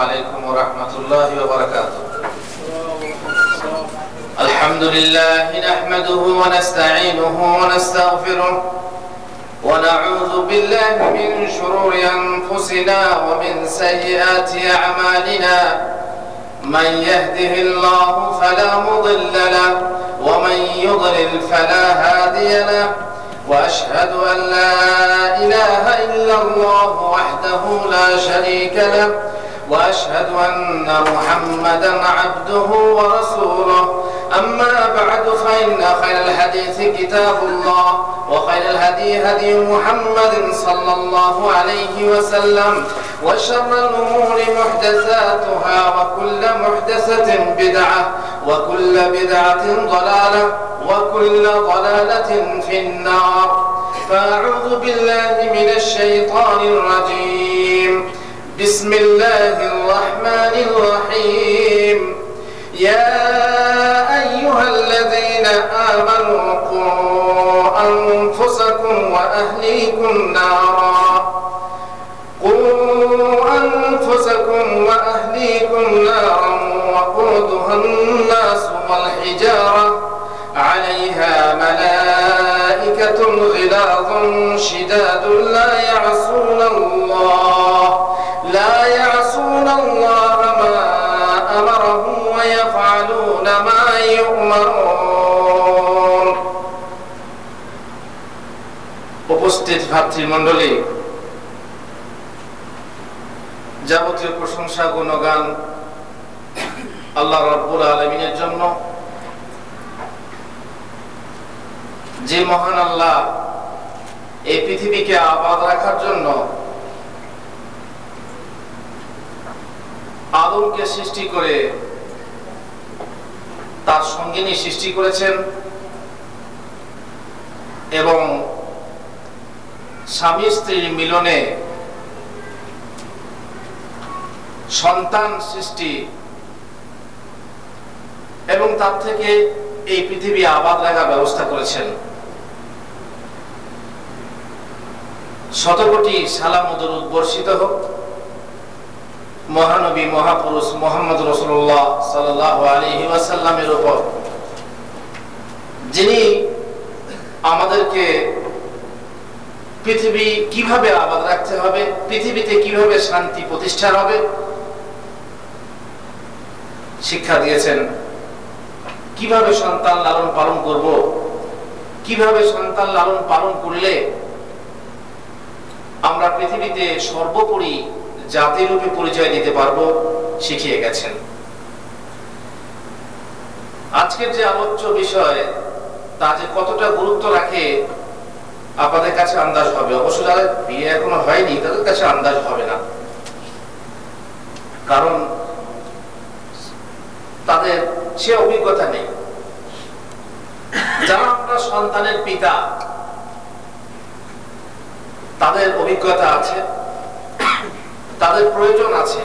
عليكم ورحمة الله وبركاته. الحمد لله نحمده ونستعينه ونستغفره ونعوذ بالله من شرور أنفسنا ومن سيئات أعمالنا. من يهده الله فلا مضل له ومن يضلل فلا هادي له. وأشهد أن لا إله إلا الله وحده لا شريك له وأشهد أن محمدا عبده ورسوله. أما بعد فإن خير الحديث كتاب الله وخير الهدي هدي محمد صلى الله عليه وسلم وشر الأمور محدثاتها وكل محدثة بدعة وكل بدعة ضلالة وكل ضلالة في النار. فأعوذ بالله من الشيطان الرجيم. بسم الله الرحمن الرحيم. يا أيها الذين آمنوا قوا أنفسكم وأهليكم نارا وقودها الناس والحجارة عليها ملائكة غلاظ شداد لا يعصون الله ما أمرهم ويفعلون ما يؤمرون. উপস্থিত ভাতৃমণ্ডলী, যাবতীয় প্রশংসা গুণগান আল্লাহ রাব্বুল আলামিনের জন্য, যে মহান আল্লাহ এই পৃথিবীকে আবাদ রাখার জন্য আদমকে সৃষ্টি করে তার সঙ্গিনী সৃষ্টি করেছেন এবং স্বামী স্ত্রীর মিলনে সন্তান সৃষ্টি এবং তার থেকে এই পৃথিবী আবাদ রাখার ব্যবস্থা করেছেন। শতকোটি সালাম ও দরুদ বর্ষিত হোক মহানবী মহাপুরুষ মুহাম্মদ রাসূলুল্লাহ সাল্লাল্লাহু আলাইহি ওয়াসাল্লামের উপর, যিনি আমাদেরকে পৃথিবী কিভাবে আবাদ রাখতে হবে, পৃথিবীতে কিভাবে শান্তি প্রতিষ্ঠা হবে শিক্ষা দিয়েছেন। কিভাবে সন্তান লালন পালন করব, কিভাবে সন্তান লালন পালন করলে আমরা পৃথিবীতে সর্বোপরি জাতির রূপে পরিচয় দিতে পারবো শিখিয়ে গেছেন। আজকের যে আলোচ্য বিষয় তা যে কতটা গুরুত্ব রাখে আপনাদের কাছে আন্দাজ হবে। অবশ্য যাদের বিয়ে এখনো হয়নি তাদের কাছে আন্দাজ হবে না, কারণ তাদের সে অভিজ্ঞতা নেই। যারা আমরা সন্তানের পিতা তাদের অভিজ্ঞতা আছে, তাদের প্রয়োজন আছে,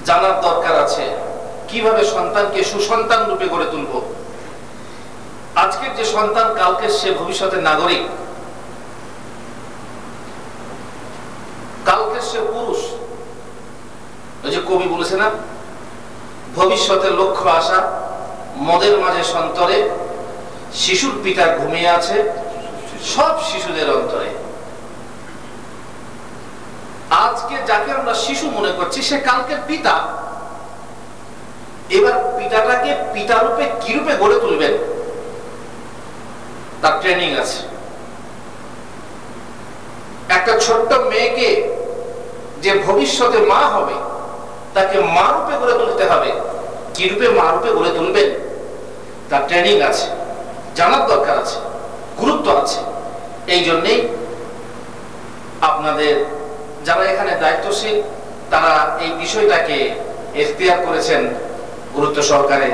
জানার দরকার আছে কিভাবে সন্তানকে সুসন্তান রূপে গড়ে তুলব। আজকের যে সন্তান কালকে সে ভবিষ্যতের নাগরিক, কালকে সে পুরুষ। ওই যে কবি বলেছে না, ভবিষ্যতের লক্ষ্য আশা মদের মাঝে সন্তরে, শিশুর পিতা ঘুমিয়ে আছে সব শিশুদের অন্তরে। আজকে যাকে আমরা শিশু মনে করছি সে কালকের পিতা। এবার পিতাটাকে পিতা রূপে কি রূপে গড়ে তুলবেন তার ট্রেনিং আছে। একটা ছোট্ট মেয়েকে যে ভবিষ্যতে মা হবে তাকে মা রূপে গড়ে তুলতে হবে। কি রূপে মা রূপে গড়ে তুলবেন তার ট্রেনিং আছে, জানার দরকার আছে, গুরুত্ব আছে। এই জন্যেই আপনাদের যারা এখানে দায়িত্বশীল তারা এই বিষয়টাকে এখতিয়ার করেছেন গুরুত্ব সহকারে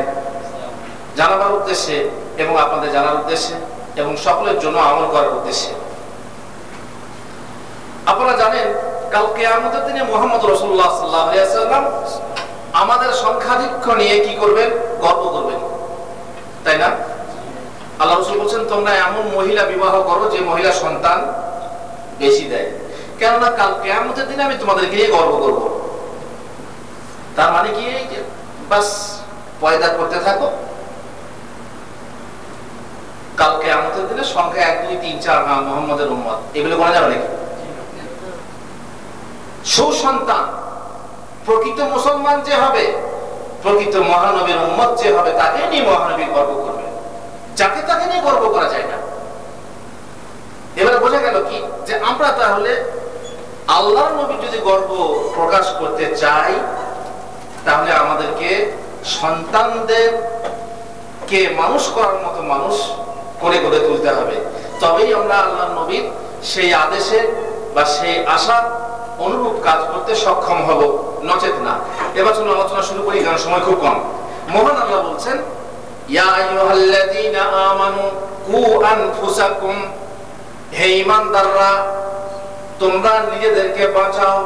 জানাবার উদ্দেশ্যে এবং আপনাদের জানার উদ্দেশ্যে এবং সকলের জন্য আমল করার উদ্দেশ্যে। আপনারা জানেন কাল কিয়ামতের দিনে মুহাম্মদ রাসূলুল্লাহ সাল্লাল্লাহু আলাইহি ওয়াসাল্লাম আমাদের সংখ্যাধিক্য নিয়ে কি করবেন? গর্ব করবেন, তাই না? আল্লাহ রাসূল বলেন তোমরা এমন মহিলা বিবাহ করো যে মহিলা সন্তান বেশি দেয়, কেননা কাল কিয়ামতের দিনে আমি তোমাদেরকে নিয়ে গর্ব করব। তার মানে কি বাস পয়দা করতে থাকো, কালকে আমাদের দিনে সংখ্যা 1 2 3 4 মুহাম্মদের উম্মত, এগুলো বলা যাবে নাকি? সুসন্তান প্রকৃত মুসলমান যে হবে, প্রকৃত মহানবীর উম্মত যে হবে, তাকে নিয়ে মহানবী গর্ব করবে, যাকে তাকে নিয়ে গর্ব করা যায় না। এবারে বোঝা গেল কি যে আমরা তাহলে আল্লাহর নবী যদি গর্ব প্রকাশ করতে চাই, তাহলে আমাদেরকে সন্তানদের কে মানুষ করার মতো মানুষ করে গড়ে তুলতে হবে। তবেই আমরা আল্লাহর নবীর সেই আদেশে বা সেই আশা অনুরূপ কাজ করতে সক্ষম হব, নচেত না। এবার চলুন আলোচনা শুরু করি, কারণ সময় খুব কম। মহান আল্লাহ বলছেন, ইয়া আইয়ুহাল্লাযীনা আমানু কু আনফুসাকুম, হে ঈমানদাররা তোমরা নিজেদেরকে বাঁচাও,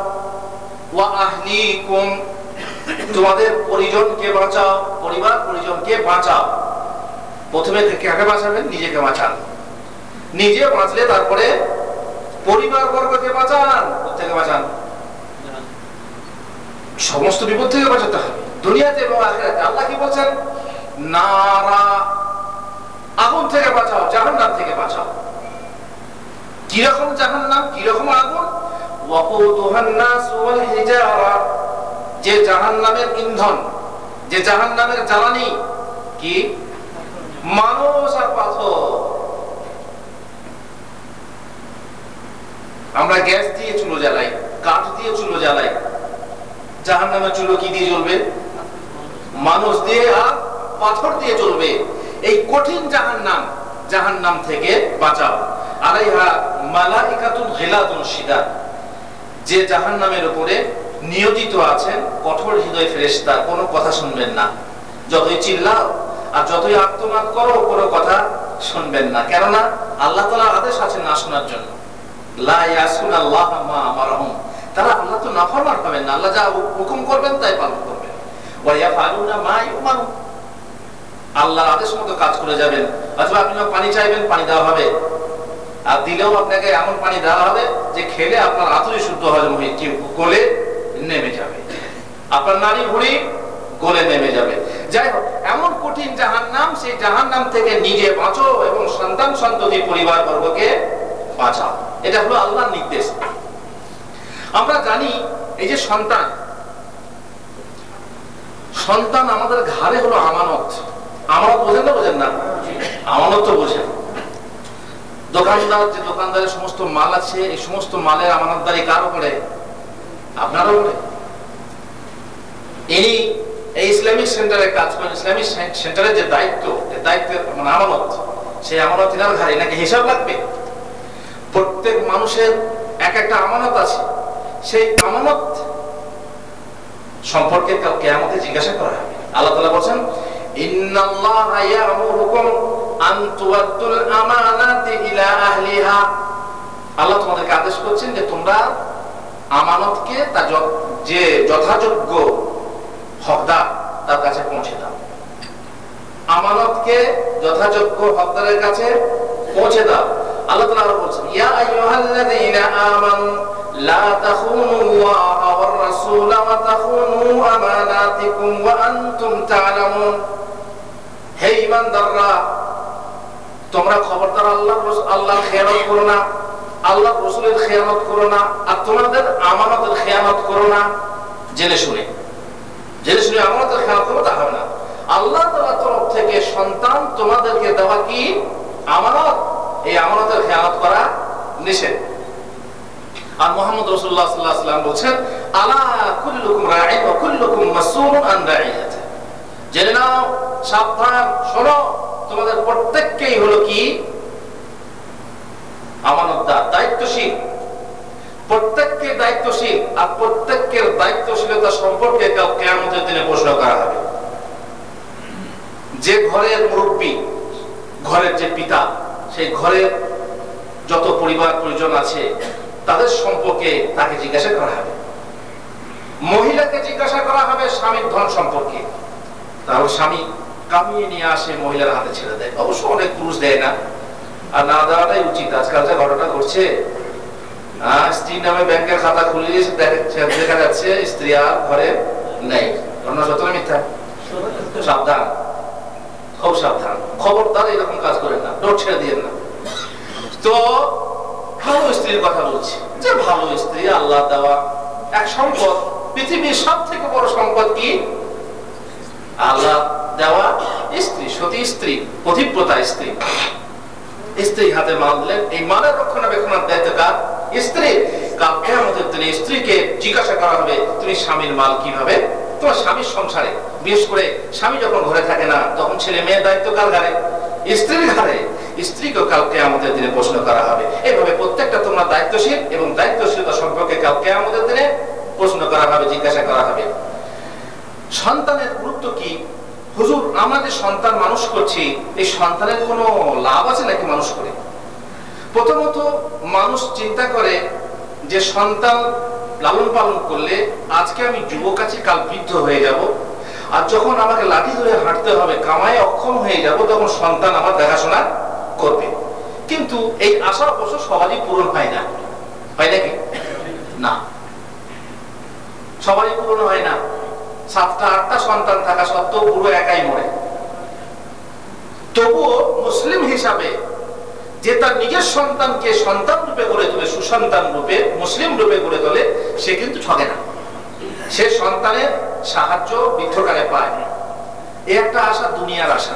ওয়া আহলিকুম, তোমাদের পরিজনকে বাঁচাও, পরিবার পরিজনকে বাঁচাও। প্রথমে কাকে বাঁচাবেন? নিজেকে বাঁচান। নিজে বাঁচলে তারপরে পরিবার বর্গকে বাঁচান। কোথেকে বাঁচান? সমস্ত বিপদ থেকে বাঁচাতে হবে, দুনিয়াতে এবং আখিরাতে। আল্লাহ কি বলছেন? নারা, আগুন থেকে বাঁচাও, জাহান্নাম থেকে বাঁচাও। কিরকম জাহান্নাম, কিরকম আগুন? ওয়াকুদুহান নাস ওয়াল হিজারা, যে জাহান্নামের ইন্ধন, যে জাহান্নামের জ্বালানি কি? মানুষ আর পাথর। আমরা গ্যাস দিয়ে চুলো জ্বালাই, কাঠ দিয়ে চুলো জ্বালাই, জাহান্নামের চুলো কি দিয়ে জ্বলবে? মানুষ দিয়ে আর পাথর দিয়ে জ্বলবে। এই কঠিন জাহান্নাম, জাহান্নাম থেকে বাঁচাও। আলাইহা মালাইকাতুন গিলাদুন শিদাদ, যে জাহান্নামের উপরে নিয়োজিত আছেন কঠোর হৃদয় ফেরেশতা, কোনো কথা শুনবেন না। যতই চিল্লাও আর যতই আর্তনাদ করো, কোনো কথা শুনবেন না। কেননা আল্লাহ তাআলার আদেশ আছে না শোনার জন্য। লা ইয়াসুনাল্লাহ মা আমারহুম, তারা আল্লাহ তো নাফরমান হবেন না, আল্লাহ যা হুকুম করবেন তাই পালন করবেন। ওয়া ইয়াফালুনা মা ইউমারুন, আল্লাহর আদেশ মতো কাজ করে যাবেন। অথবা আপনি পানি চাইবেন, পানি দেওয়া হবে, আর দিলেও আপনাকে এমন পানি দেওয়া হবে যে খেলে আপনার আতুরি শুদ্ধ হজম হয়ে গলে নেমে যাবে, আপনার নারী ভুঁড়ি গলে নেমে যাবে। যাই হোক, এমন কঠিন জাহান্নাম, সেই জাহান্নাম থেকে নিজে বাঁচো এবং সন্তান সন্ততি পরিবার বর্গকে বাঁচাও। এটা হলো আল্লাহর নির্দেশ। আমরা জানি এই যে সন্তান, সন্তান আমাদের ঘরে হলো আমানত। আমানত বোঝেন না? বোঝেন না? আমানত তো বোঝেন। দোকানদার, যে দোকানদারের সমস্ত মাল আছে, এই সমস্ত মালের আমানতদারি কার উপরে? আপনার উপরে। এই ইসলামিক সেন্টারে কাজ করেন, ইসলামিক সেন্টারের যে দায়িত্ব, দায়িত্বের মানে আমানত, সেই আমানত তিনার ঘাড়ে, নাকি হিসাব লাগবে? প্রত্যেক মানুষের এক একটা আমানত আছে, সেই আমানত সম্পর্কে কাল কিয়ামতে জিজ্ঞাসা করা হবে। আল্লাহ তাআলা বলেন, ইন্নাল্লাহা ইয়া'মুরুকুম আন তুআদ্দুল আমানাতি ইলা আহলিহা, আল্লাহ তোমাদেরকে আদেশ করছেন যে তোমরা আমানতকে তার যে যথাযোগ্য হকদার তার কাছে পৌঁছে দাও। আমানতকে যথাযোগ্য হকদারের কাছে পৌঁছে দাও। আল্লাহ তাআলা আরো বলেন, ইয়া আইয়ুহাল্লাযীনা আমানু লা তাখুনুল্লাহা ওয়ার রাসূলা ওয়া তাখুনু আমানাতিকুম ওয়া আনতুম তা'লামুন, হে ঈমানদাররা তোমরা খবরদার আল্লাহর খেয়ানত করো না, আল্লাহর রাসূলের খেয়ানত করো না, আর তোমাদের আমানতের খেয়ানত করো না। জেনে শুনে আমানতের খেয়ানত করো, তা হবে না। আল্লাহ তাআলার তরফ থেকে সন্তান তোমাদেরকে দেওয়া কি? আমানত। এই আমানতের খেয়ানত করা নিষেধ। আর মুহাম্মদ রাসূলুল্লাহ সাল্লাল্লাহু আলাইহি ওয়াসাল্লাম বলেন, আলা কুল্লুকুম রাঈন ওয়া কুল্লুকুম মাসউলুন আন রাঈয়াতি, জেনে নাও, সাবধান, শোনো, তোমাদের প্রত্যেককেই হলো কি? আমানতদার, দায়িত্বশীল। প্রত্যেককে দায়িত্বশীল, আর প্রত্যেকের দায়িত্বশীলতা সম্পর্কে কাল কিয়ামতের দিনে প্রশ্ন করা হবে। যে ঘরের মুরব্বী, ঘরের যে পিতা, সেই ঘরের যত পরিবার পরিজন আছে তাদের সম্পর্কে তাকে জিজ্ঞাসা করা হবে। মহিলাকে জিজ্ঞাসা করা হবে স্বামীর ধন সম্পর্কে। তাহলে স্বামী কামিয়ে নিয়ে আসে, মহিলার হাতে ছেড়ে দেয়। অবশ্য অনেক পুরুষ দেয় না, আর না দেওয়াটাই উচিত। আজকাল যে ঘটনা ঘটছে, স্ত্রীর নামে ব্যাংকের খাতা খুলে দেখা যাচ্ছে স্ত্রী আর ঘরে নেই। ঘটনা সত্য না মিথ্যা? সাবধান, খুব সাবধান, খবরদার এরকম কাজ করেন না, ডোর ছেড়ে দিয়েন না। তো ভালো স্ত্রীর কথা বলছি, যে ভালো স্ত্রী আল্লাহ দেওয়া এক সম্পদ। পৃথিবীর সব থেকে বড় সম্পদ কি? আল্লাহ দেওয়া স্ত্রী, সতী স্ত্রী, পতিব্রতা স্ত্রী। স্ত্রী হাতে মাল দিলেন, এই মালের রক্ষণাবেক্ষণের দায়িত্ব কার? স্ত্রী। কাল কিয়ামতের দিনে স্ত্রীকে জিজ্ঞাসা করা হবে, তুমি স্বামীর মাল কিভাবে, তোমার স্বামীর সংসারে, বিশেষ করে স্বামী যখন ঘরে থাকে না তখন ছেলে মেয়ের দায়িত্ব কার ঘাড়ে? স্ত্রীর ঘাড়ে। স্ত্রীকে কাল কিয়ামতের দিনে প্রশ্ন করা হবে। এভাবে প্রত্যেকটা তোমরা দায়িত্বশীল এবং দায়িত্বশীলতা সম্পর্কে কাল কিয়ামতের দিনে প্রশ্ন করা হবে, জিজ্ঞাসা করা হবে। সন্তানের গুরুত্ব কি? হুজুর, আমরা যে সন্তান মানুষ করছি, এই সন্তানের কোনো লাভ আছে নাকি মানুষ করে? প্রথমত মানুষ চিন্তা করে যে সন্তান লালন পালন করলে আজকে আমি যুবক আছি, কাল বৃদ্ধ হয়ে যাব, আর যখন আমাকে লাঠি ধরে হাঁটতে হবে, কামায় অক্ষম হয়ে যাব, তখন সন্তান আমার দেখাশোনা করবে। কিন্তু এই আশা অবশ্য সবারই পূরণ হয় না। হয় নাকি? না, সবারই পূরণ হয় না। 7টা 8টা সন্তান থাকা সত্ত্বেও পুরো একাই মরে। তবুও মুসলিম হিসাবে যে তার নিজের সন্তানকে সন্তান রূপে গড়ে তোলে, সুসন্তান রূপে, মুসলিম রূপে গড়ে তোলে, সে কিন্তু ঠকে না। সে সন্তানের সাহায্য বৃদ্ধকালে পায়। এই একটা আশা, দুনিয়ার আশা।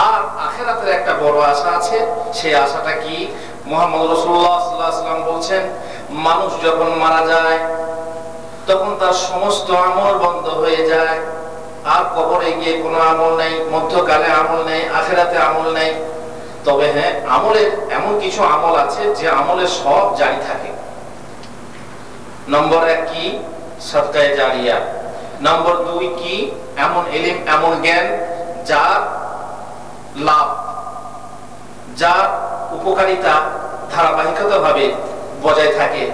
আর আখিরাতের একটা বড় আশা আছে। সেই আশাটা কি? মুহাম্মদ রাসূলুল্লাহ সাল্লাল্লাহু আলাইহি ওয়াসাল্লাম বলছেন, মানুষ যখন মারা যায় তখন তার সমস্ত আমল বন্ধ হয়ে যায়, আর কবরে গিয়ে কোনো আমল নেই, মধ্যকালে আমল নেই, আখিরাতে আমল নেই। তবে হ্যাঁ, আমলের এমন কিছু আমল আছে যে আমলের সব জারি থাকে। নম্বর 1 কি? সাদকায়ে জারিয়া। নম্বর 2 কি? এমন ইলম, এমন জ্ঞান যার লাভ, যার উপকারিতা ধারাবাহিকতা ভাবে বজায় থাকে,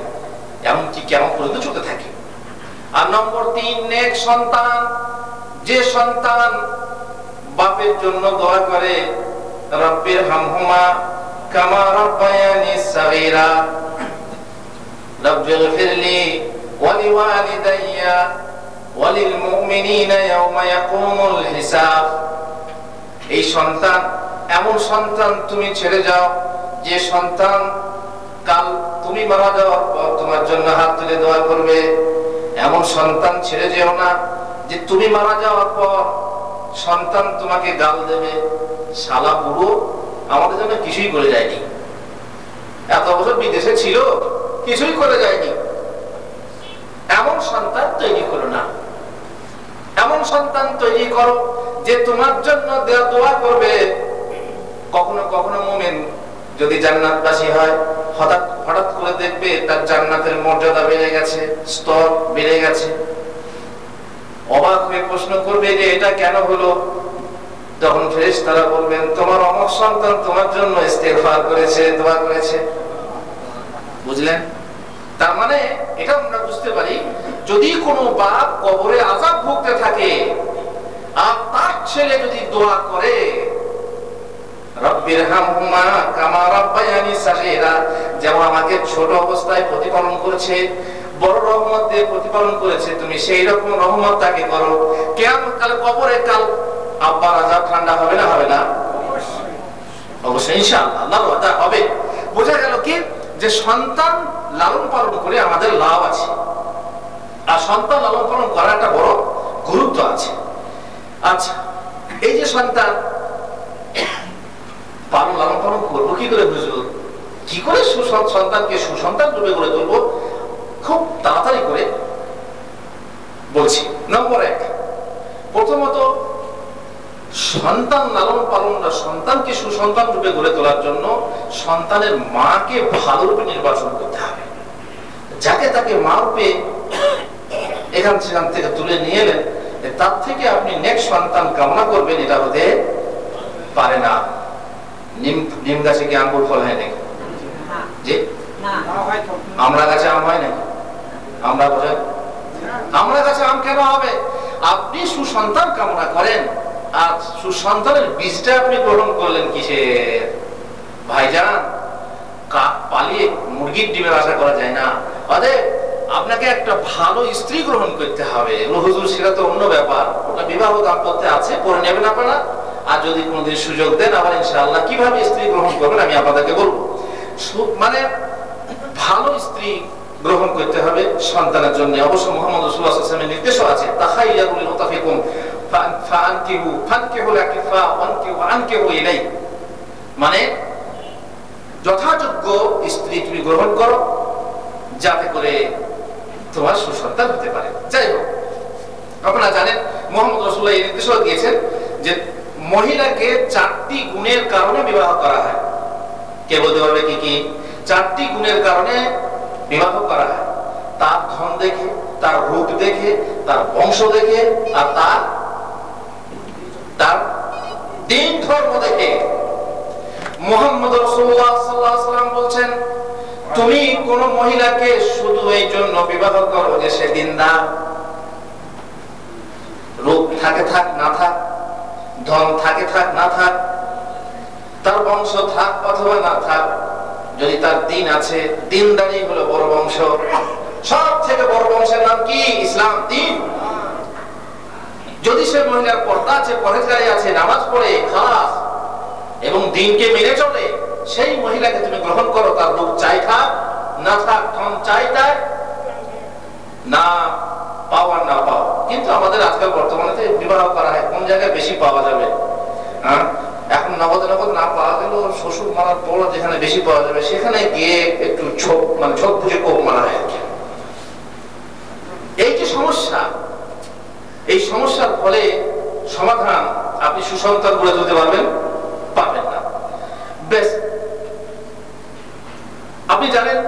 এমনকি কিয়ামত পর্যন্ত চলতে থাকে। আর নম্বর 3 নেক সন্তান, যে সন্তান বাপের জন্য দোয়া করে, রব্বির হামহুমা কামা রাব্বায়ানি সাগীরা, রব্বিগফিরলি ওয়া লিওয়ালিদাইয়া ওয়া লিল মুমিনিনা ইয়াওমা ইয়াকুমুল হিসাব। এই সন্তান, এমন সন্তান তুমি ছেড়ে যাও যে সন্তান কাল তুমি মারা যাওয়ার পর তোমার জন্য হাত তুলে দোয়া করবে। এমন সন্তান ছেড়ে যেও না যে তুমি মারা যাওয়ার পর সন্তান তোমাকে গাল দেবে, শালা বুড়ো আমাদের জন্য কিছুই করে যায়নি, এত বছর বিদেশে ছিল, কিছুই করে যায়নি। এমন সন্তান তৈরি করো না। এমন সন্তান তৈরি করো যে তোমার জন্য দোয়া করবে। কখনো কখনো মুমিন যদি জান্নাতবাসী হয়, হঠাৎ করে দেখবে তার জান্নাতের মর্যাদা বেড়ে গেছে, স্তর বেড়ে গেছে। অবাক হয়ে প্রশ্ন করবে যে এটা কেন হলো? তখন ফেরেশতারা বলবেন, তোমার অমর সন্তান তোমার জন্য ইস্তেগফার করেছে, দোয়া করেছে। বুঝলেন? তার মানে এটা আমরা বুঝতে পারি, যদি কোনো বাপ কবরে আযাব ভুগতে থাকে আর তার ছেলে যদি দোয়া করে, রব্বির হামহুমা কামা রাব্বায়ানি সাগীরা, যেমন আমাকে ছোট অবস্থায় প্রতিপালন করেছে, বড় রহমত দিয়ে প্রতিপালন করেছে, তুমি সেই রকম রহমত তাকে করো। কিয়ামত কাল, কবরে কাল আব্বার আযাব ঠান্ডা হবে না? হবে না? অবশ্যই ইনশাআল্লাহ আল্লাহর ওয়াদা হবে। বোঝা গেল কি যে সন্তান লালন পালন করে আমাদের লাভ আছে, আর সন্তান লালন পালন করার একটা বড় গুরুত্ব আছে। আচ্ছা, এই যে সন্তান লালন পালন করবো কি করে হুজুর? কি করে সন্তানকে সুসন্তান রূপে গড়ে তুলবো? খুব তাড়াতাড়ি করে বলছি। নম্বর 1, প্রথমত সন্তান লালন পালন, সন্তানকে সুসন্তান রূপে গড়ে তোলার জন্য সন্তানের মাকে ভালো রূপে নির্বাচন করতে হবে। যাকে তাকে মা রূপে এখান সেখান থেকে তুলে নিয়ে এলেন, তার থেকে আপনি নেক্সট সন্তান কামনা করবেন, এটা হতে পারে না। নিম গাছে কি আঙ্গুর ফল হয় নাকি? জি, আমরা গাছে আম হয় নাকি? আমরা বলেন, আমরা গাছে আম কেন হবে? আপনি সুসন্তান কামনা করেন, আর সুসন্তানের বীজটা আপনি গ্রহণ করলেন কিসের? ভাইজান, কাক পালিয়ে মুরগির ডিমের আশা করা যায় না। অতএব আপনি আপনাকে একটা ভালো স্ত্রী গ্রহণ করতে হবে। হুজুর সেটা তো অন্য ব্যাপার, ওটা বিবাহ দাম্পত্যে আছে, পরে নেবেন আপনারা। আর যদি কোনোদিন সুযোগ দেন আবার ইনশাআল্লাহ কিভাবে স্ত্রী গ্রহণ করবেন আমি আপনাদেরকে বলবো। মানে ভালো স্ত্রী গ্রহণ করতে হবে সন্তানের জন্য। অবশ্য মুহাম্মদ রাসূলুল্লাহ সাল্লাল্লাহু আলাইহি ওয়াসাল্লামের নির্দেশও আছে, তাখাইয়ারুল মুতাফিকুম ফানকিহু লাকিফা ওয়ানকিহু ইলাই, মানে যথাযোগ্য স্ত্রী তুমি গ্রহণ করো যাতে করে তোমার সুসন্তান হতে পারে। যাই হোক, আপনারা জানেন মুহাম্মদ রাসূলুল্লাহ এই নির্দেশও দিয়েছেন যে মহিলাকে 4টি গুণের কারণে বিবাহ করা হয়। কে বলতে পারবে কি কি? 4টি গুণের কারণে বিবাহ করা হয়। তার ধন দেখে, তার রূপ দেখে, তার বংশ দেখে, আর তার দিন ধর্ম দেখে। মুহাম্মদ রাসূলুল্লাহ সাল্লাল্লাহু আলাইহি ওয়াসাল্লাম বলছেন, তুমি কোন মহিলাকে শুধু এই জন্য বিবাহ করো যে সে দিনদার, রূপ থাকে থাক না থাক, ধন থাকে থাক না থাক, তার বংশ থাক অথবা না থাক, যদি তার দিন আছে, দিনদারি হলো বড় বংশ। সব থেকে বড় বংশের নাম কি? ইসলাম, দিন। যদি সে মহিলার পর্দা আছে, পরহেজগারি আছে, নামাজ পড়ে খালাস এবং দিনকে মেনে চলে, সেই মহিলাকে তুমি গ্রহণ করো। তার রূপ চাই থাক না থাক, ধন চাই তাই না পাও আর না পাও। কিন্তু আমাদের আজকাল বর্তমানে বিবাহ করা হয়, কোন জায়গায় বেশি পাওয়া যাবে? এখন নগদ নগদ না পাওয়া গেল, শ্বশুর মারার পর যেখানে বেশি পাওয়া যাবে সেখানে গিয়ে একটু ছোপ বুঝে কোপ মারা হয়। এই যে সমস্যা, এই সমস্যার ফলে সমাধান আপনি সুসন্তান গড়ে তুলতে পারবেন না। বেশ, আপনি জানেন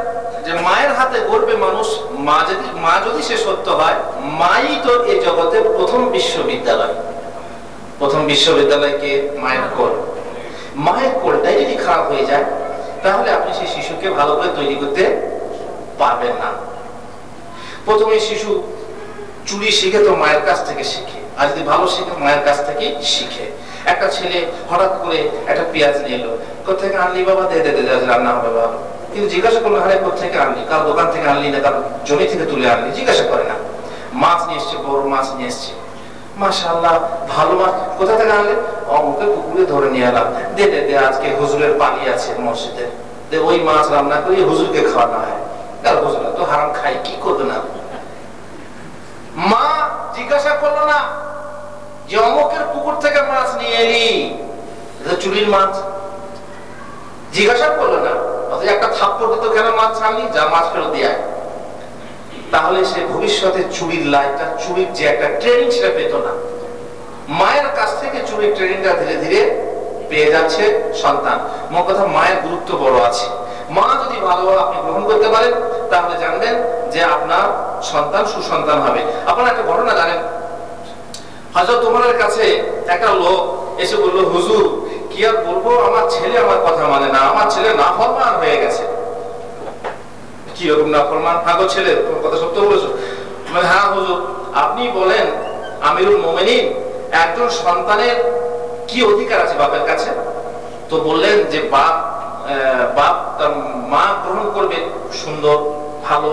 যে মায়ের হাতে গড়বে মানুষ। মা যদি সে সত্য হয়, মাই তো এই জগতে প্রথম বিশ্ববিদ্যালয়। প্রথম বিশ্ববিদ্যালয়কে মায়ের কোল। মায়ের কোলটাই যদি খারাপ হয়ে যায় তাহলে আপনি সেই শিশুকে ভালো করে তৈরি করতে পারবেন না। প্রথমে শিশু চুরি শিখে তো মায়ের কাছ থেকে শিখে, আর যদি ভালো শিখে মায়ের কাছ থেকে শিখে। একটা ছেলে হঠাৎ করে একটা পেঁয়াজ নিয়ে এলো, কোথেকে আনলি বাবা? দে রান্না হবে বাবা। কিন্তু জিজ্ঞাসা করলো, আরে কোথেকে আনলি? কার দোকান থেকে আনলি না তার জমি থেকে তুলে আনলি? জিজ্ঞাসা করে না। মাছ নিয়ে এসছে, বড় মাছ নিয়ে এসছে। মাশাআল্লাহ, ভালো মাছ। কোথা থেকে আনলে? অমুকে পুকুরে ধরে নিয়ে এলাম। দে আজকে হুজুরের পালি আছে মসজিদে, দে ওই মাছ রান্না করে হুজুরকে খাওয়ানো হয়। হুজুর তো হারাম খাই, কি করবে না? মা জিজ্ঞাসা করলো না যে অমুকের পুকুর থেকে মাছ নিয়ে এলি, চুরির মাছ। জিজ্ঞাসা করলো না, অথচ একটা থাপ্পড় দিত, কেন মাছ আনলি? যা মাছ ফেরত দিয়ে। তাহলে সে ভবিষ্যতে চুরির লাইনটা, চুরির যে একটা ট্রেনিং সেটা পেত না। মায়ের কাছ থেকে চুরির ট্রেনিংটা ধীরে ধীরে পেয়ে যাচ্ছে সন্তান। মোট কথা, মায়ের গুরুত্ব বড় আছে। মা যদি ভালোভাবে আপনি গ্রহণ করতে পারেন তাহলে জানবেন যে আপনার সন্তান সুসন্তান হবে। আপনারা একটা ঘটনা জানেন, হযরত ওমরের কাছে একটা লোক এসে বলল, হুজুর কি আর বলবো, আমার ছেলে আমার কথা মানে না, আমার ছেলে নাফরমান হয়ে গেছে। কি রকম নাফরমান? হাগো ছেলে, তোমার কথা সত্য বলেছো? হ্যাঁ হুজুর, আপনি বলেন আমিরুল মুমিনিন, একজন সন্তানের কি অধিকার আছে বাপের কাছে? তো বললেন যে বাপ তার মা গ্রহণ করবে, সুন্দর ভালো,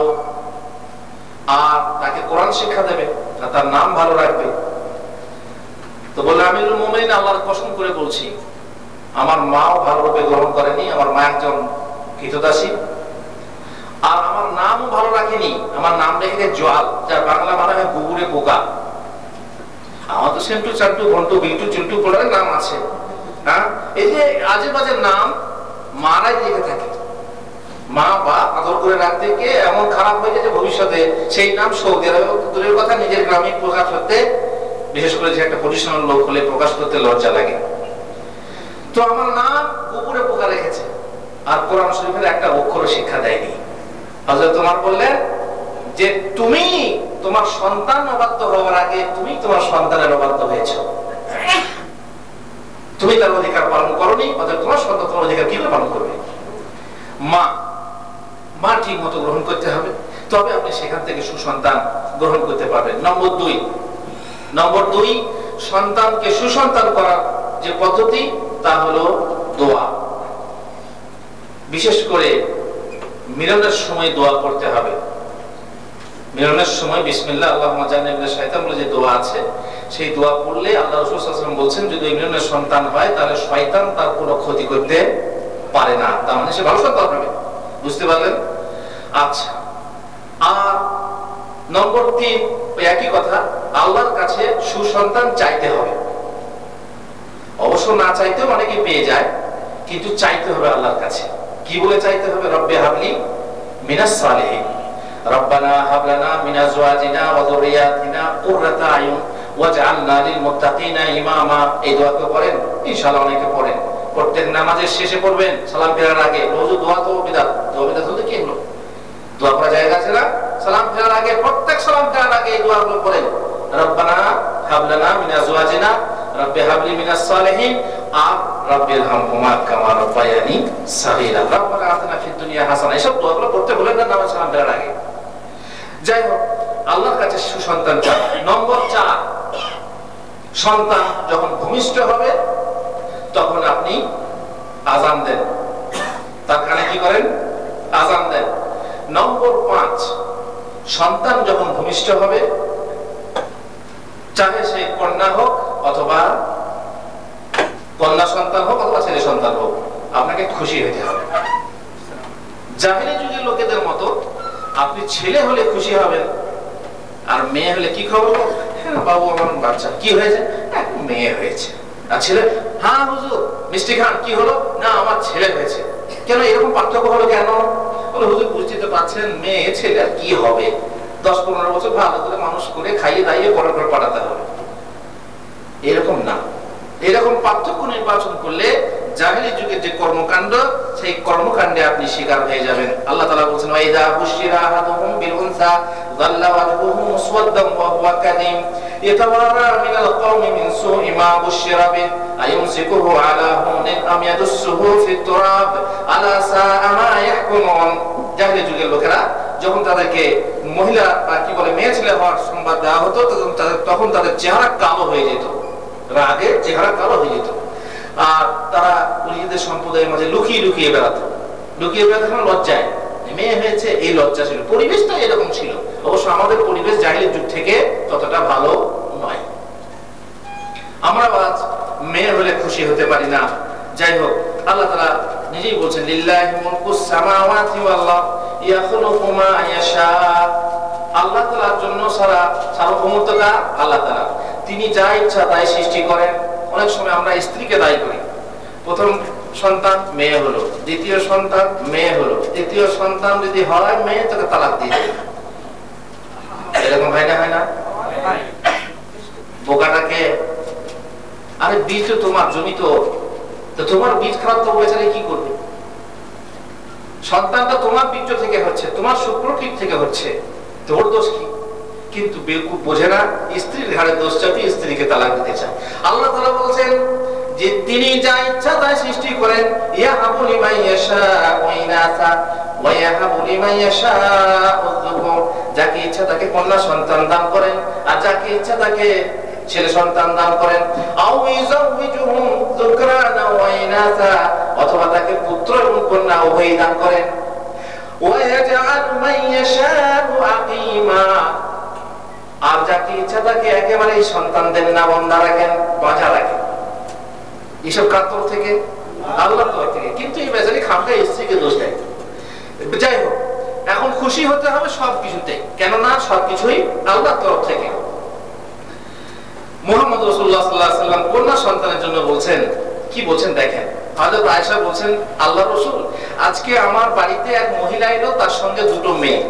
আর তাকে কোরআন শিক্ষা দেবে, আর তার নাম ভালো রাখবে। তো বললেন আমিরুল মুমিনিন, আল্লাহর কসম করে বলছি আমার মাও ভালোভাবে গ্রহণ করেনি, আমার মা একজন কৃতদাসী, আর আমার নামও ভালো রাখেনি। আমার নাম রেখে জোয়াল, যার বাংলা মানে হয় গুগুরে বোকা। আমার তো সেন্টু চান্টু ঘন্টু বিল্টু চুন্টু করে নাম আছে। হ্যাঁ, এই যে আজে বাজে নাম মারাই লিখে থাকে। মা বা আদর করে রাখতে গিয়ে এমন খারাপ হয়ে যায় যে ভবিষ্যতে সেই নাম সৌদি আরবে দূরের কথা নিজের গ্রামে প্রকাশ করতে, বিশেষ করে যে একটা প্রতিষ্ঠানের লোক হলে প্রকাশ করতে লজ্জা লাগে। তো আমার নাম কুকুরে পোকা রেখেছে, আর কোরআন শরীফের একটা অক্ষর শিক্ষা দেয়নি। হযরত ওমর বললেন যে তুমি তোমার সন্তান অবাধ্য হওয়ার আগে তুমি তোমার সন্তানের অবাধ্য হয়েছ, তুমি তার অধিকার পালন করনি, অতএব তোমার সন্তান তোমার অধিকার কিভাবে পালন করবে? মা ঠিক মতো গ্রহণ করতে হবে, তবে আপনি সেখান থেকে সুসন্তান গ্রহণ করতে পারবেন। নম্বর দুই, সন্তানকে সুসন্তান করার যে পদ্ধতি তা হলো দোয়া। বিশেষ করে মিলনের সময় দোয়া করতে হবে। মিলনের সময় বিসমিল্লাহ আল্লাহুম্মা জান্নিবনা শাইতান বলে যে দোয়া আছে, সেই দোয়া পড়লে আল্লাহ রাসূল সাল্লাল্লাহু আলাইহি ওয়াসাল্লাম বলছেন যদি মিলনের সন্তান হয় তাহলে শয়তান তার কোনো ক্ষতি করতে পারে না, তার মানে সে ভালো সন্তান হবে। বুঝতে পারলেন? আচ্ছা, আর নম্বর 3 ওই একই কথা, আল্লাহর কাছে সুসন্তান চাইতে হবে। অবশ্য না চাইতেও অনেকে পেয়ে যায়, কিন্তু চাইতে হবে আল্লাহর কাছে। কি বলে চাইতে হবে? রব্বি হাবলি মিনাস সালিহিন, রব্বানা হাব লানা মিন আজওয়াজিনা ওয়া যুররিয়াতিনা কুররাতা আয়ুন ওয়াজআলনা লিল মুত্তাকিনা ইমামা। এই দোয়া তো পড়েন, ইনশাআল্লাহ অনেকে পড়েন। প্রত্যেক নামাজের শেষে পড়বেন, সালাম ফেরার আগে। রোজ দোয়া তো বিদআত, দোয়া বিদআত হলে কি হলো? দোয়া করা জায়গা আছে না? সালাম ফেরার আগে, প্রত্যেক সালাম ফেরার আগে এই দোয়াগুলো পড়েন। রব্বানা হাব লানা মিন আজওয়াজিনা, রব্বি হাবলি মিনাস সালিহিন, আর রব্বিল হামহুমা কামা রাব্বায়ানি সাগীরা, রব্বানা আতিনা ফিদ দুনিয়া হাসানা। এসব দোয়াগুলো পড়তে বলেন না নামাজ সালাম ফেরার আগে। যাই হোক, আল্লাহর কাছে সুসন্তান চান। নম্বর 4, সন্তান যখন ভূমিষ্ঠ হবে তখন আপনি আযান দেন, তার কানে কি করেন? আযান দেন। নম্বর 5, সন্তান যখন ভূমিষ্ঠ হবে, চাহে সে কন্যা হোক অথবা কন্যা সন্তান হোক অথবা ছেলে সন্তান হোক, আপনাকে খুশি হতে হবে। জাহেলি যুগের লোকেদের মতো আপনি ছেলে হলে খুশি হবেন, আর মেয়ে হলে কি খবর? হ্যাঁ বাবু আমার বাচ্চা কি হয়েছে? মেয়ে হয়েছে। আর ছেলে, হ্যাঁ হুজুর মিষ্টি খান কি হলো? না আমার ছেলে হয়েছে। কেন এরকম পার্থক্য হলো কেন? বলে হুজুর বুঝতে তো পারছেন, মেয়ে ছেলে আর কি হবে, 10-15 বছর ভালো করে মানুষ করে খাইয়ে দাইয়ে বড় করে পাঠাতে হবে। এরকম না, এরকম পার্থক্য নির্বাচন করলে জাহেলি যুগের যে কর্মকাণ্ড, সেই কর্মকাণ্ডে আপনি শিকার হয়ে যাবেন। আল্লাহ তাআলা বলেছেন ওয়াইদা বুশিরা আহাদুহুম বিল উনসা যাল্লা ওয়াজহুহু মুসওয়াদ্দান ওয়া হুয়া কাযীম ইয়াতাওয়ারা মিনাল কওমি মিন সুই মা বুশিরা বি আয়ুমসিকুহু আলা হুনিন আম ইয়াদুসসুহু ফিত তুরাব আলা সাআ মা ইয়াহকুমুন। জাহেলি যুগের লোকেরা যখন তাদেরকে মহিলা বা কি বলে মেয়ে ছেলে হওয়ার সংবাদ দেওয়া হতো, তখন তাদের চেহারা কালো হয়ে যেত, রাগে চেহারা কালো হয়ে যেত, আর তারা নিজেদের সম্প্রদায়ের মাঝে লুকিয়ে লুকিয়ে বেড়াতো। লুকিয়ে বেড়াতো লজ্জায়, মেয়ে হয়েছে এই লজ্জা ছিল। পরিবেশটা এরকম ছিল। অবশ্য আমাদের পরিবেশ জাহেলির যুগ থেকে ততটা ভালো নয়। আমরা আজ মেয়ে হলে খুশি হতে পারি না। যাই হোক, আল্লাহ তাআলা নিজেই বলছেন লিল্লাহি মুলকুস সামাওয়াতি ওয়াল আরদ ইয়াখলুকু মা ইয়াশা। আল্লাহ তাআলার জন্য সারা সার্বভৌমত্বটা আল্লাহ তাআলা, তিনি যা ইচ্ছা তাই সৃষ্টি করেন। অনেক সময় আমরা স্ত্রীকে দায়ী করি, প্রথম সন্তান মেয়ে হলো, দ্বিতীয় সন্তান মেয়ে হলো, তৃতীয় সন্তান যদি হয় মেয়ে, তাকে তালাক দিয়ে দেয়। এরকম হয় না? হয় না? বোকাটাকে, আরে বীজ তো তোমার, জমি তো তোমার, বীজ খারাপ তো বেচারে কি করবে? সন্তানটা তোমার বীর্য থেকে হচ্ছে, তোমার শুক্রকীট থেকে হচ্ছে, তোর দোষ কি? কিন্তু বেকুব বোঝে না, স্ত্রীর ঘাড়ে দোষ চাপিয়ে স্ত্রীকে তালাক দিতে চায়। আল্লাহ তাআলা বলেছেন যে তিনি যা ইচ্ছা তাই সৃষ্টি করেন। ইয়াহাবু লিমান ইয়াশাউ ইনাসা ওয়া ইয়াহাবু লিমান ইয়াশাউ যুকুর। যাকে ইচ্ছা তাকে কন্যা সন্তান দান করেন, আর যাকে ইচ্ছা তাকে ছেলে সন্তান দান করেন। আও ইযাওয়িজুহুম যুকরানা ওয়া ইনাসা, অথবা তাকে পুত্র এবং কন্যা উভয়ই দান করেন। ওয়া ইয়াজআলু মান ইয়াশাউ আকিমা, আর যাকে ইচ্ছা তাকে একেবারে সন্তান দেন না, বন্ধা রাখেন, বাঁধা রাখেন। এসব কার তরফ থেকে? আল্লাহর তরফ থেকে। কিন্তু এই বেচারি খামখা স্ত্রীকে দোষ দেয়। যাই হোক, এখন খুশি হতে হবে সবকিছুতে, কেননা সবকিছুই আল্লাহর তরফ থেকে। মুহাম্মদ রাসূলুল্লাহ সাল্লাল্লাহু আলাইহি ওয়াসাল্লাম কন্যা সন্তানের জন্য বলছেন, কি বলছেন দেখেন। হযরত আয়েশা বলছেন, আল্লাহর রাসূল আজকে আমার বাড়িতে এক মহিলা এলো, তার সঙ্গে দুটো মেয়ে,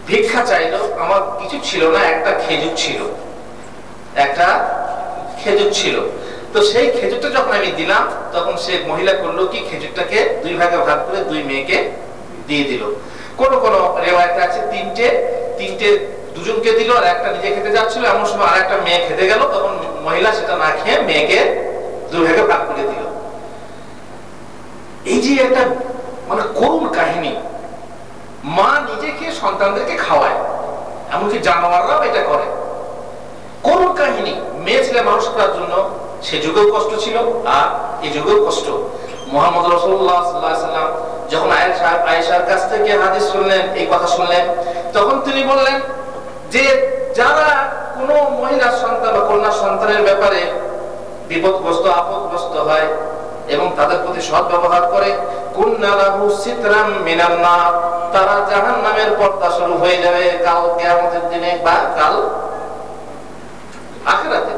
ভিক্ষা চাইলো। আমার কিছু ছিল না, একটা খেজুর ছিল, একটা খেজুর ছিল। তো সেই খেজুরটা যখন আমি দিলাম, তখন সে মহিলা করলো কি, খেজুরটাকে 2 ভাগে ভাগ করে 2 মেয়েকে দিয়ে দিল। কোন কোন রিওয়ায়াতে আছে তিনটে দুজনকে দিল, আর একটা নিজে খেতে যাচ্ছিল, এমন সময় আর একটা মেয়ে খেতে গেল, তখন মহিলা সেটা না খেয়ে মেয়েকে 2 ভাগে ভাগ করে দিল। এই যে একটা মানে করুণ কাহিনী। মা নিজেকে সন্তানদেরকে খাওয়ায়, এমনকি জানোয়াররাও এটা করে। করুণ কাহিনী। মেয়ে ছেলে মানুষ করার জন্য সে যুগেও কষ্ট ছিল, আর এই যুগেও কষ্ট। মুহাম্মদ রাসূলুল্লাহ সাল্লাল্লাহু আলাইহি ওয়াসাল্লাম যখন আয়েশার কাছ থেকে হাদিস শুনলেন, এই কথা শুনলেন, তখন তিনি বললেন যে যারা কোনো মহিলা সন্তান বা কন্যা সন্তানের ব্যাপারে বিপদগ্রস্ত আপদগ্রস্ত হয় এবং তাদের প্রতি সৎ ব্যবহার করে, কুন্না লাহু সিতরাম মিনান নার, তারা জাহান্নামের পর্দা শুরু হয়ে যাবে কাল কিয়ামতের দিনে বা কাল আখিরাতে।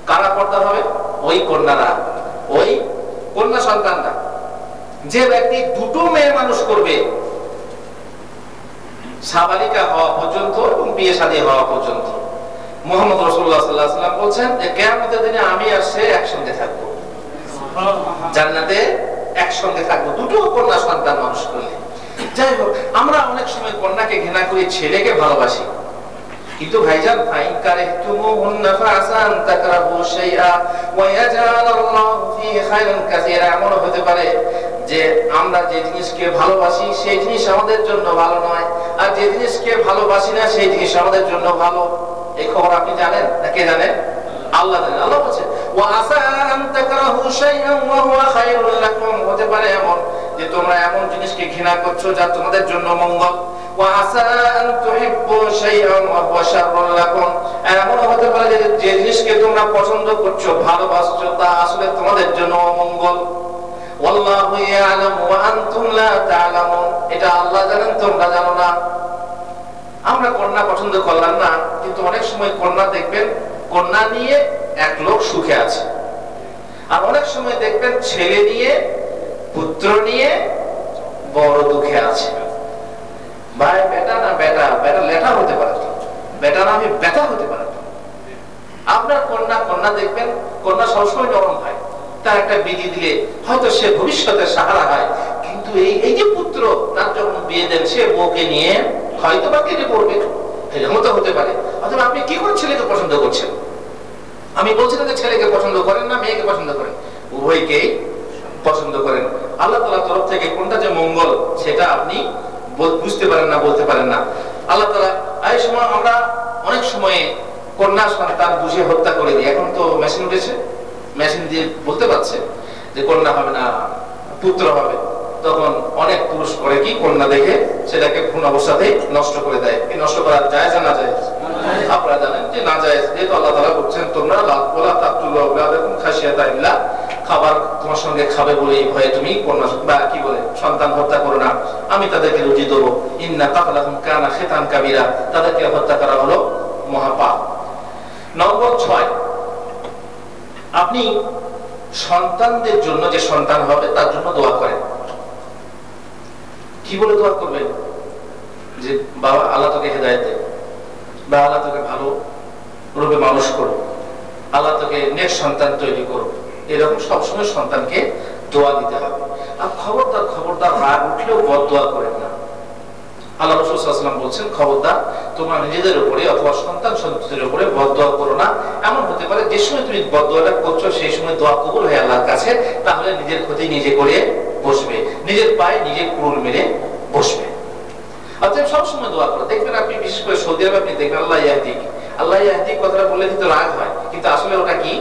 কারা পর্দা হবে? ওই কন্যারা, ওই কন্যা সন্তানরা। যে ব্যক্তি দুটো মেয়ে মানুষ করবে সাবালিকা হওয়া পর্যন্ত এবং বিয়ে শাদী হওয়া পর্যন্ত, মুহাম্মদ রাসূলুল্লাহ সাল্লাল্লাহু আলাইহি ওয়াসাল্লাম বলছেন যে কিয়ামতের দিনে আমি আর সে একসঙ্গে থাকবো, জান্নাতে একসঙ্গে থাকবো, দুটো কন্যা সন্তান মানুষ করলে। যাই হোক, আমরা অনেক সময় কন্যাকে ঘৃণা করি, ছেলেকে ভালোবাসি, কিন্তু ভাইজান ফাইন কারিহতুমুহুন্না ফাসান তাকরাহু শাইআ ওয়া ইয়াজআলাল্লাহু ফীহি খায়রান কাসীরা। এমন হতে পারে যে আমরা যে জিনিসকে ভালোবাসি সেই জিনিস আমাদের জন্য ভালো নয়, আর যে জিনিসকে ভালোবাসি না সেই জিনিস আমাদের জন্য ভালো। এই খবর আপনি জানেন না? কে জানেন? আল্লাহ জানেন। আল্লাহ বলেন ওয়া আসা আন তাকরাহু শাইআন ওয়া হুয়া খায়রুল লাকুম। হতে পারে এমন যে তোমরা এমন জিনিসকে ঘৃণা করছো যা তোমাদের জন্য মঙ্গল। ওয়া আসা আন তুহিব্বু শাইআন ওয়া হুয়া শাররুল লাকুম। এমন হতে পারে যে যে জিনিসকে তোমরা পছন্দ করছো, ভালোবাসছো, তা আসলে তোমাদের জন্য অমঙ্গল। ওয়াল্লাহু ইয়ালামু ওয়া আনতুম লা তা'লামুন। এটা আল্লাহ জানেন, তোমরা জানো না। আমরা কন্যা পছন্দ করলাম না, কিন্তু অনেক সময় কন্যা দেখবেন কন্যা নিয়ে এক লোক সুখে আছে, আর অনেক সময় দেখবেন ছেলে নিয়ে পুত্র নিয়ে বড় দুঃখে আছে। ভাই বেটা না বেটা, বেটা লেটা হতে পারে, বেটা না আমি বেটা হতে পারে। আপনার কন্যা দেখবেন কন্যা সবসময় নরম হয়, তার একটা বিধি দিলে হয়তো সে ভবিষ্যতের সাহারা হয়, কিন্তু এই যে পুত্র, তার যখন বিয়ে দেন সে বউকে নিয়ে হয়তো বা কেটে পড়বে, এরকম তো হতে পারে। অথবা আপনি কি করে ছেলেকে পছন্দ করছেন? আমি বলছি না যে ছেলেকে পছন্দ করেন না মেয়েকে পছন্দ করেন, উভয়কেই পছন্দ করেন। আল্লাহ তাআলার তরফ থেকে কোনটা যে মঙ্গল সেটা আপনি বুঝতে পারেন না, বলতে পারেন না। আল্লাহ তাআলা এই সময় আমরা অনেক সময়ে কন্যা সন্তান বুঝে হত্যা করে দিই। এখন তো মেশিন উঠেছে, মেশিন দিয়ে বলতে পারছে যে কন্যা হবে না পুত্র হবে, তখন অনেক পুরুষ করে কি কন্যা দেখে সেটাকে ভ্রূণ অবস্থাতেই নষ্ট করে দেয়। এই নষ্ট করা জায়েজ না জায়েজ? আপনারা জানেন যে না জায়েজ। যেহেতু আল্লাহ তাআলা বলছেন তোমরা ওয়ালা তাকতুলু আওলাদাকুম খাশিয়াতা ইমলাক, খাবার তোমার সঙ্গে খাবে বলে এই ভয়ে তুমি কন্যা বা কি বলে সন্তান হত্যা করো না, আমি তাদেরকে রুজি দেবো। ইন্না কাতলাহুম কানা খিতান কাবীরা, তাদেরকে হত্যা করা হলো মহাপাপ। নম্বর 6, আপনি সন্তানদের জন্য, যে সন্তান হবে তার জন্য দোয়া করেন। কি বলে দোয়া করবেন? যে বাবা আল্লাহ তোকে হেদায়েত দে, বা আল্লাহ তোকে ভালো রূপে মানুষ করো, আল্লাহ তোকে নেক সন্তান তৈরি করো। এরকম সবসময় সন্তানকে দোয়া দিতে হবে। আর খবরদার রাগ উঠলেও বদদোয়া করেন না। আল্লাহ রাসূল সাল্লাল্লাহু আলাইহি ওয়াসাল্লাম বলছেন খবরদার তোমরা নিজেদের উপরে অথবা সন্তান সন্ততির উপরে বদদোয়া করো না। এমন হতে পারে যে সময় তুমি বদদোয়াটা করছো সেই সময় দোয়া কবুল হয় আল্লাহর কাছে, তাহলে নিজের ক্ষতি নিজে করে বসবে, নিজের পায়ে নিজে কুড়ুল মেরে বসবে। অতএব সবসময় দোয়া করো। দেখবেন আপনি বিশেষ করে সৌদি আরবে আপনি দেখবেন আল্লাহ ইয়াহদিক, আল্লাহ ইয়াহদিক কথাটা বললে কিন্তু রাগ হয়, কিন্তু আসলে ওটা কি?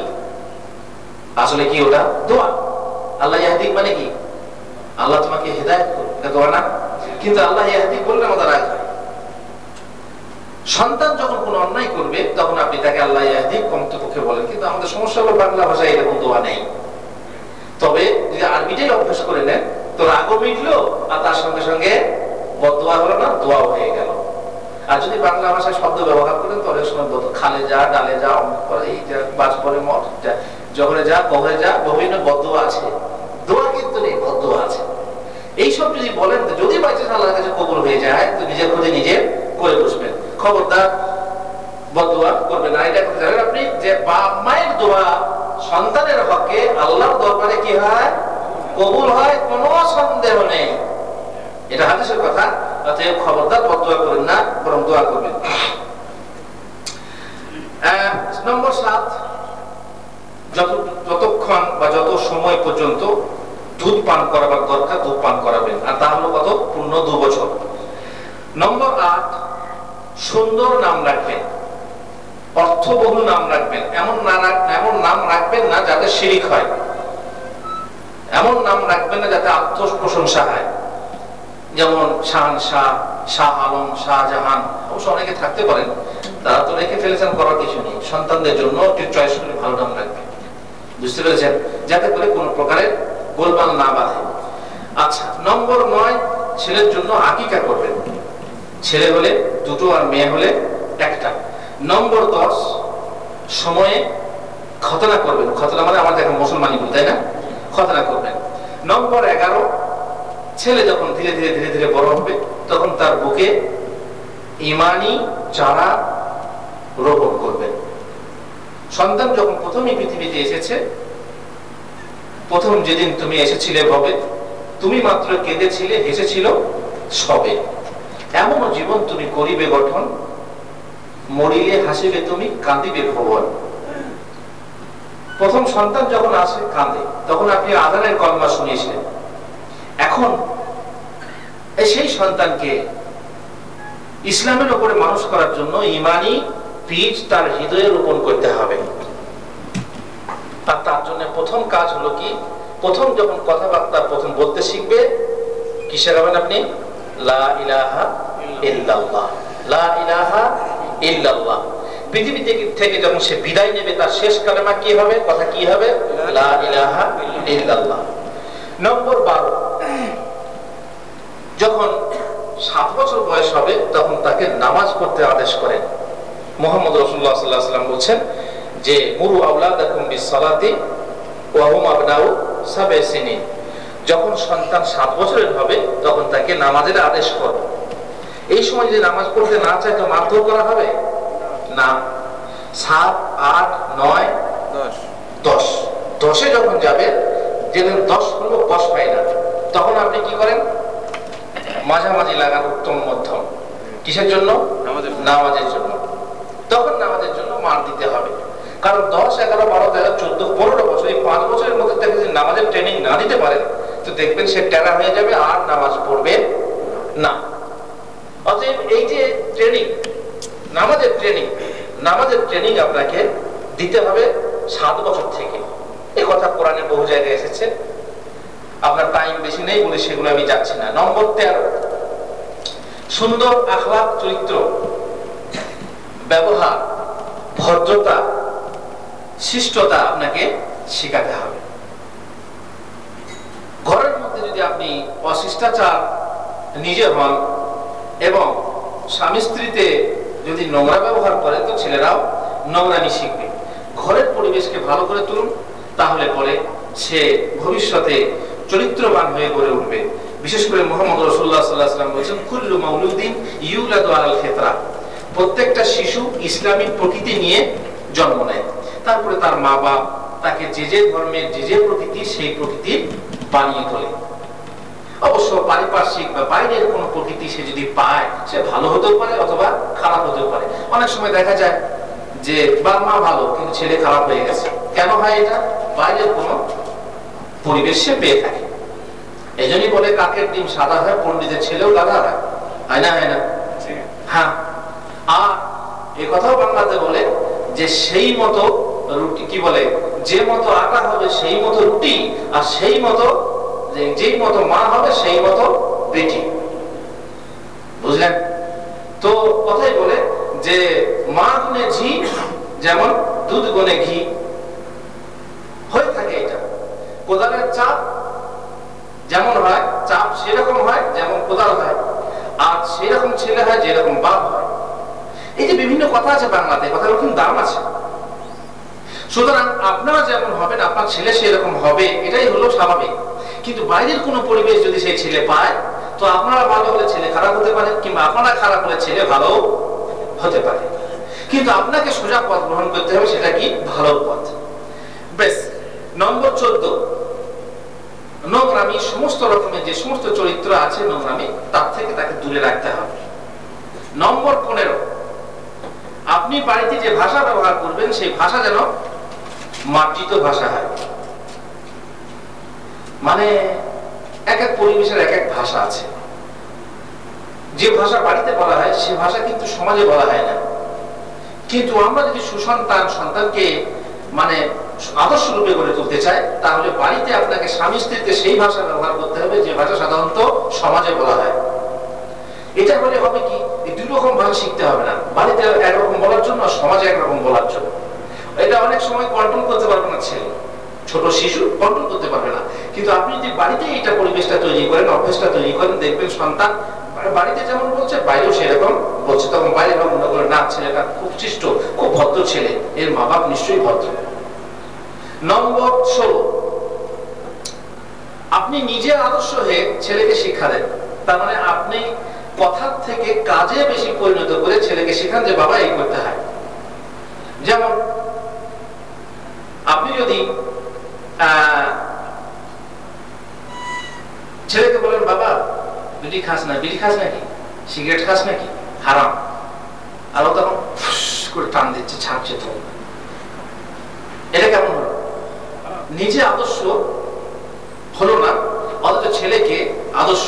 আসলে কি ওটা? দোয়া। আল্লাহ ইয়াহদিক মানে কি? আল্লাহ তোমাকে হেদায়েত করুন, এটা দোয়া না? কিন্তু আল্লাহ ইয়াহদিক বললে আমাদের রাগ হয়। সন্তান যখন কোনো অন্যায় করবে তখন আপনি তাকে আল্লাহ ইয়াহদিক কমপক্ষে বলেন, কিন্তু আমাদের সমস্যা হলো বাংলা ভাষায় এরকম দোয়া নেই। তবে যদি আরবিটাই অভ্যাস করে নেন তো রাগও মিটলো আর তার সঙ্গে সঙ্গে বদদোয়া হলো না, দোয়াও হয়ে গেল। আর যদি বাংলা ভাষায় শব্দ ব্যবহার করেন তো অনেক সময় খালে যা, ডালে যা, এই যা, বাজ পরে মঠ যা, জহরে যা, কবরে যা, বিভিন্ন বদদোয়া আছে। দোয়া কিন্তু নেই, বদদোয়া আছে। এইসব যদি বলেন, যদি বাইচান্স আল্লাহর কাছে কবুল হয়ে যায় তো নিজের ক্ষতি নিজে করে বসবেন। খবরদার বদদোয়া করবেন না। এটা করতে জানেন আপনি যে বাপ মায়ের দোয়া সন্তানের হকে আল্লাহর দরবারে কি হয়? কবুল হয়, কোনো সন্দেহ নেই। এটা হাদিসের কথা। অতএব খবরদার বদদোয়া করবেন না, বরং দোয়া করবেন। নম্বর 7, যতক্ষণ বা যত সময় পর্যন্ত দুধ পান করাবার দরকার দুধ পান করাবেন, আর তা হলো কত? পূর্ণ 2 বছর। নম্বর 8, সুন্দর নাম রাখবেন, অর্থবহুল নাম রাখবেন। এমন নাম রাখবেন না যাতে শিরিক হয়, এমন নাম রাখবেন না যাতে আত্মপ্রশংসা হয়। যেমন শাহনশাহ, শাহ আলম, শাহজাহান, অবশ্য অনেকে থাকতে পারেন, তারা তো রেখে ফেলেছেন, করার কিছু নেই। সন্তানদের জন্য একটু চয়েস করে ভালো নাম রাখবে, বুঝতে পেরেছেন, যাতে করে কোনো প্রকারের গোলমাল না বাঁধে। আচ্ছা, নম্বর 9, ছেলের জন্য আকিকা করবেন। ছেলে হলে 2টো আর মেয়ে হলে 1টা। নম্বর 10, সময়ে খতনা করবেন। খতনা মানে আমাদের এখন মুসলমানি বলতে, তাই না? খতনা করবেন। নম্বর 11, ছেলে যখন ধীরে ধীরে ধীরে ধীরে বড় হবে তখন তার বুকে ঈমানি চারা রোপণ করবেন। সন্তান যখন প্রথমই পৃথিবীতে এসেছে, প্রথম যেদিন তুমি এসেছিলে ভবে, তুমি মাত্র কেঁদেছিলে, হেসেছিল সবে। এমনও জীবন তুমি করিবে গঠন, মরিলে হাসিবে তুমি, কাঁদিবে ভুবন। প্রথম সন্তান যখন আসে কাঁদে, তখন আপনি আযানের কলমা শুনিয়েছিলেন। এখন সেই সন্তানকে ইসলামের উপরে মানুষ করার জন্য ঈমানি বীজ তার হৃদয়ে রোপণ করতে হবে। আর তার জন্য প্রথম কাজ হলো কি, প্রথম যখন কথাবার্তা প্রথম বলতে শিখবে, কি শেখাবেন আপনি? লা ইলাহা ইল্লাল্লাহ, লা ইলাহা ইল্লাল্লাহ। পৃথিবী থেকে যখন সে বিদায় নেবে, তার শেষ কালেমা কি হবে? কথা কি হবে? লা ইলাহা ইল্লাল্লাহ। নম্বর 12, যখন 7 বছর বয়স হবে তখন তাকে নামাজ পড়তে আদেশ করেন। মুহাম্মদ রাসূলুল্লাহ সাল্লাল্লাহু আলাইহি ওয়াসাল্লাম বলেছেন যে মুরু আওলাদাকুম বিস-সালাতি ওয়া হুম আবনাউ 7 সিনিন। যখন সন্তান 7 বছরের হবে তখন তাকে নামাজের আদেশ করো। এই সময় যদি নামাজ পড়তে না চায় তো মারধর করা হবে না। 7, 8, 9, 10, 10-এ যখন যাবে, যেদিন 10 হলো 10 পাই না, তখন আপনি কি করেন? মাঝামাঝি লাগান, উত্তম মধ্যম। কিসের জন্য? নামাজের জন্য। তখন নামাজের জন্য মার দিতে হবে। কারণ 10, 11, 12, 13, 14, 15 বছর, এই 5 বছরের মধ্যে থেকে যদি নামাজের ট্রেনিং না দিতে পারেন তো দেখবেন সে টেরা হয়ে যাবে, আর নামাজ পড়বে না। অতএব এই যে ট্রেনিং, নামাজের ট্রেনিং আপনাকে দিতে হবে 7 বছর থেকে। এই কথা কোরআনে বহু জায়গায় এসেছে, আপনার টাইম বেশি নেই বলে সেগুলো আমি যাচ্ছি না। নম্বর 13, সুন্দর আখলাক, চরিত্র, ব্যবহার, ভদ্রতা, শিষ্টতা আপনাকে শেখাতে হবে। ঘরের মধ্যে যদি আপনি অশিষ্টাচার নিজে হন এবং স্বামী স্ত্রীতে যদি নোংরা ব্যবহার করে, তো ছেলেরাও নোংরামি শিখবে। ঘরের পরিবেশকে ভালো করে তুলুন, তাহলে পরে সে ভবিষ্যতে চরিত্রবান হয়ে গড়ে উঠবে। বিশেষ করে মুহাম্মদ রাসূলুল্লাহ সাল্লাল্লাহু আলাইহি ওয়াসাল্লাম বলেছেন, কুল্লু মাউলুদিন ইউলাদু আলাল ফিতরা। প্রত্যেকটা শিশু ইসলামী প্রকৃতি নিয়ে জন্ম নেয়। তারপরে তার মা বাপ তাকে যে যে ধর্মের যে যে প্রকৃতি, সেই প্রকৃতি বানিয়ে তোলে। অবশ্য পারিপার্শ্বিক বা বাইরের কোন প্রকৃতি সে যদি পায়, সে ভালো হতেও পারে অথবা খারাপ হতেও পারে। অনেক সময় দেখা যায় যে বাবা মা ভালো কিন্তু ছেলে খারাপ হয়ে গেছে। কেন হয় এটা? বাইরের কোন পরিবেশ সে পেয়ে থাকে। এই জন্যই বলে কাকের ডিম সাদা হয়, পণ্ডিতের ছেলেও গাধা হয়। হয় না? হয় না? হ্যাঁ। আর এ কথাও বাংলাতে বলে যে সেই মতো রুটি, কি বলে, যে মতো আটা হবে সেই মতো রুটি, আর সেই মতো যেই মতো মা হবে সেই মতো বেটি। বুঝলেন তো? কথাই বলে যে মা গুণে ঝি যেমন দুধ গুণে ঘি হয়ে থাকে। এটা কোদালের চাপ যেমন হয়, চাপ সেরকম হয় যেমন কোদাল হয়, আর সেরকম ছেলে হয় যেরকম বাপ হয়। এই যে বিভিন্ন কথা আছে বাংলাতে, কথার কিন্তু দাম আছে। সুতরাং আপনারা যেমন হবেন আপনার ছেলে সেরকম হবে, এটাই হলো স্বাভাবিক। কিন্তু বাইরের কোন পরিবেশ যদি সেই ছেলে পায়, তো আপনারা ভালো হলে ছেলে খারাপ হতে পারে, কিংবা আপনারা খারাপ হলে ছেলে ভালো হতে পারে। কিন্তু আপনাকে সোজা পথ গ্রহণ করতে হবে, সেটা কি? ভালো পথ। বেশ। নম্বর 14, নোংরামি, সমস্ত রকমের যে সমস্ত চরিত্র আছে নোংরামি, তার থেকে তাকে দূরে রাখতে হবে। নম্বর 15, আপনি বাড়িতে যে ভাষা ব্যবহার করবেন সেই ভাষা যেন মার্জিত ভাষা হয়। মানে এক এক পরিবেশের এক এক ভাষা আছে। যে ভাষা বাড়িতে বলা হয় সে ভাষা কিন্তু সমাজে বলা হয় না। কিন্তু আমরা যদি সন্তানকে মানে আদর্শ রূপে গড়ে তুলতে চাই, তাহলে বাড়িতে আপনাকে স্বামী স্ত্রীতে সেই ভাষা ব্যবহার করতে হবে যে ভাষা সাধারণত সমাজে বলা হয়। এটা হলে হবে কি, এই দুই রকম ভাষা শিখতে হবে না, বাড়িতে একরকম বলার জন্য আর সমাজে একরকম বলার জন্য। এটা অনেক সময় কন্ট্রোল করতে পারবে না ছেলে, ছোট শিশু কন্ট্রোল করতে পারবে না। কিন্তু আপনি যদি বাড়িতে এটা পরিবেশটা তৈরি করেন, অভ্যাসটা তৈরি করেন, দেখবেন সন্তান বাড়িতে যেমন বলছে বাইরেও সেরকম বলছে। তখন বাইরে মনে করে না, ছেলেটা খুব শিষ্ট, খুব ভদ্র ছেলে, এর মা বাপ নিশ্চয়ই ভদ্র। নম্বর 16, আপনি নিজে আদর্শ হয়ে ছেলেকে শিক্ষা দেন। তার মানে আপনি কথার থেকে কাজে বেশি পরিণত করে ছেলেকে শেখান যে বাবা এই করতে হয়। যেমন আপনি যদি ছেলেকে বলেন বাবা বিড়ি খাস না, বিড়ি খাস নাকি, সিগারেট খাস নাকি, হারাম, আর ও তখন ফুস করে টান দিচ্ছে, ছাড়ছে, তো এটা কেমন হলো? নিজে আদর্শ হলো না, অথচ ছেলেকে আদর্শ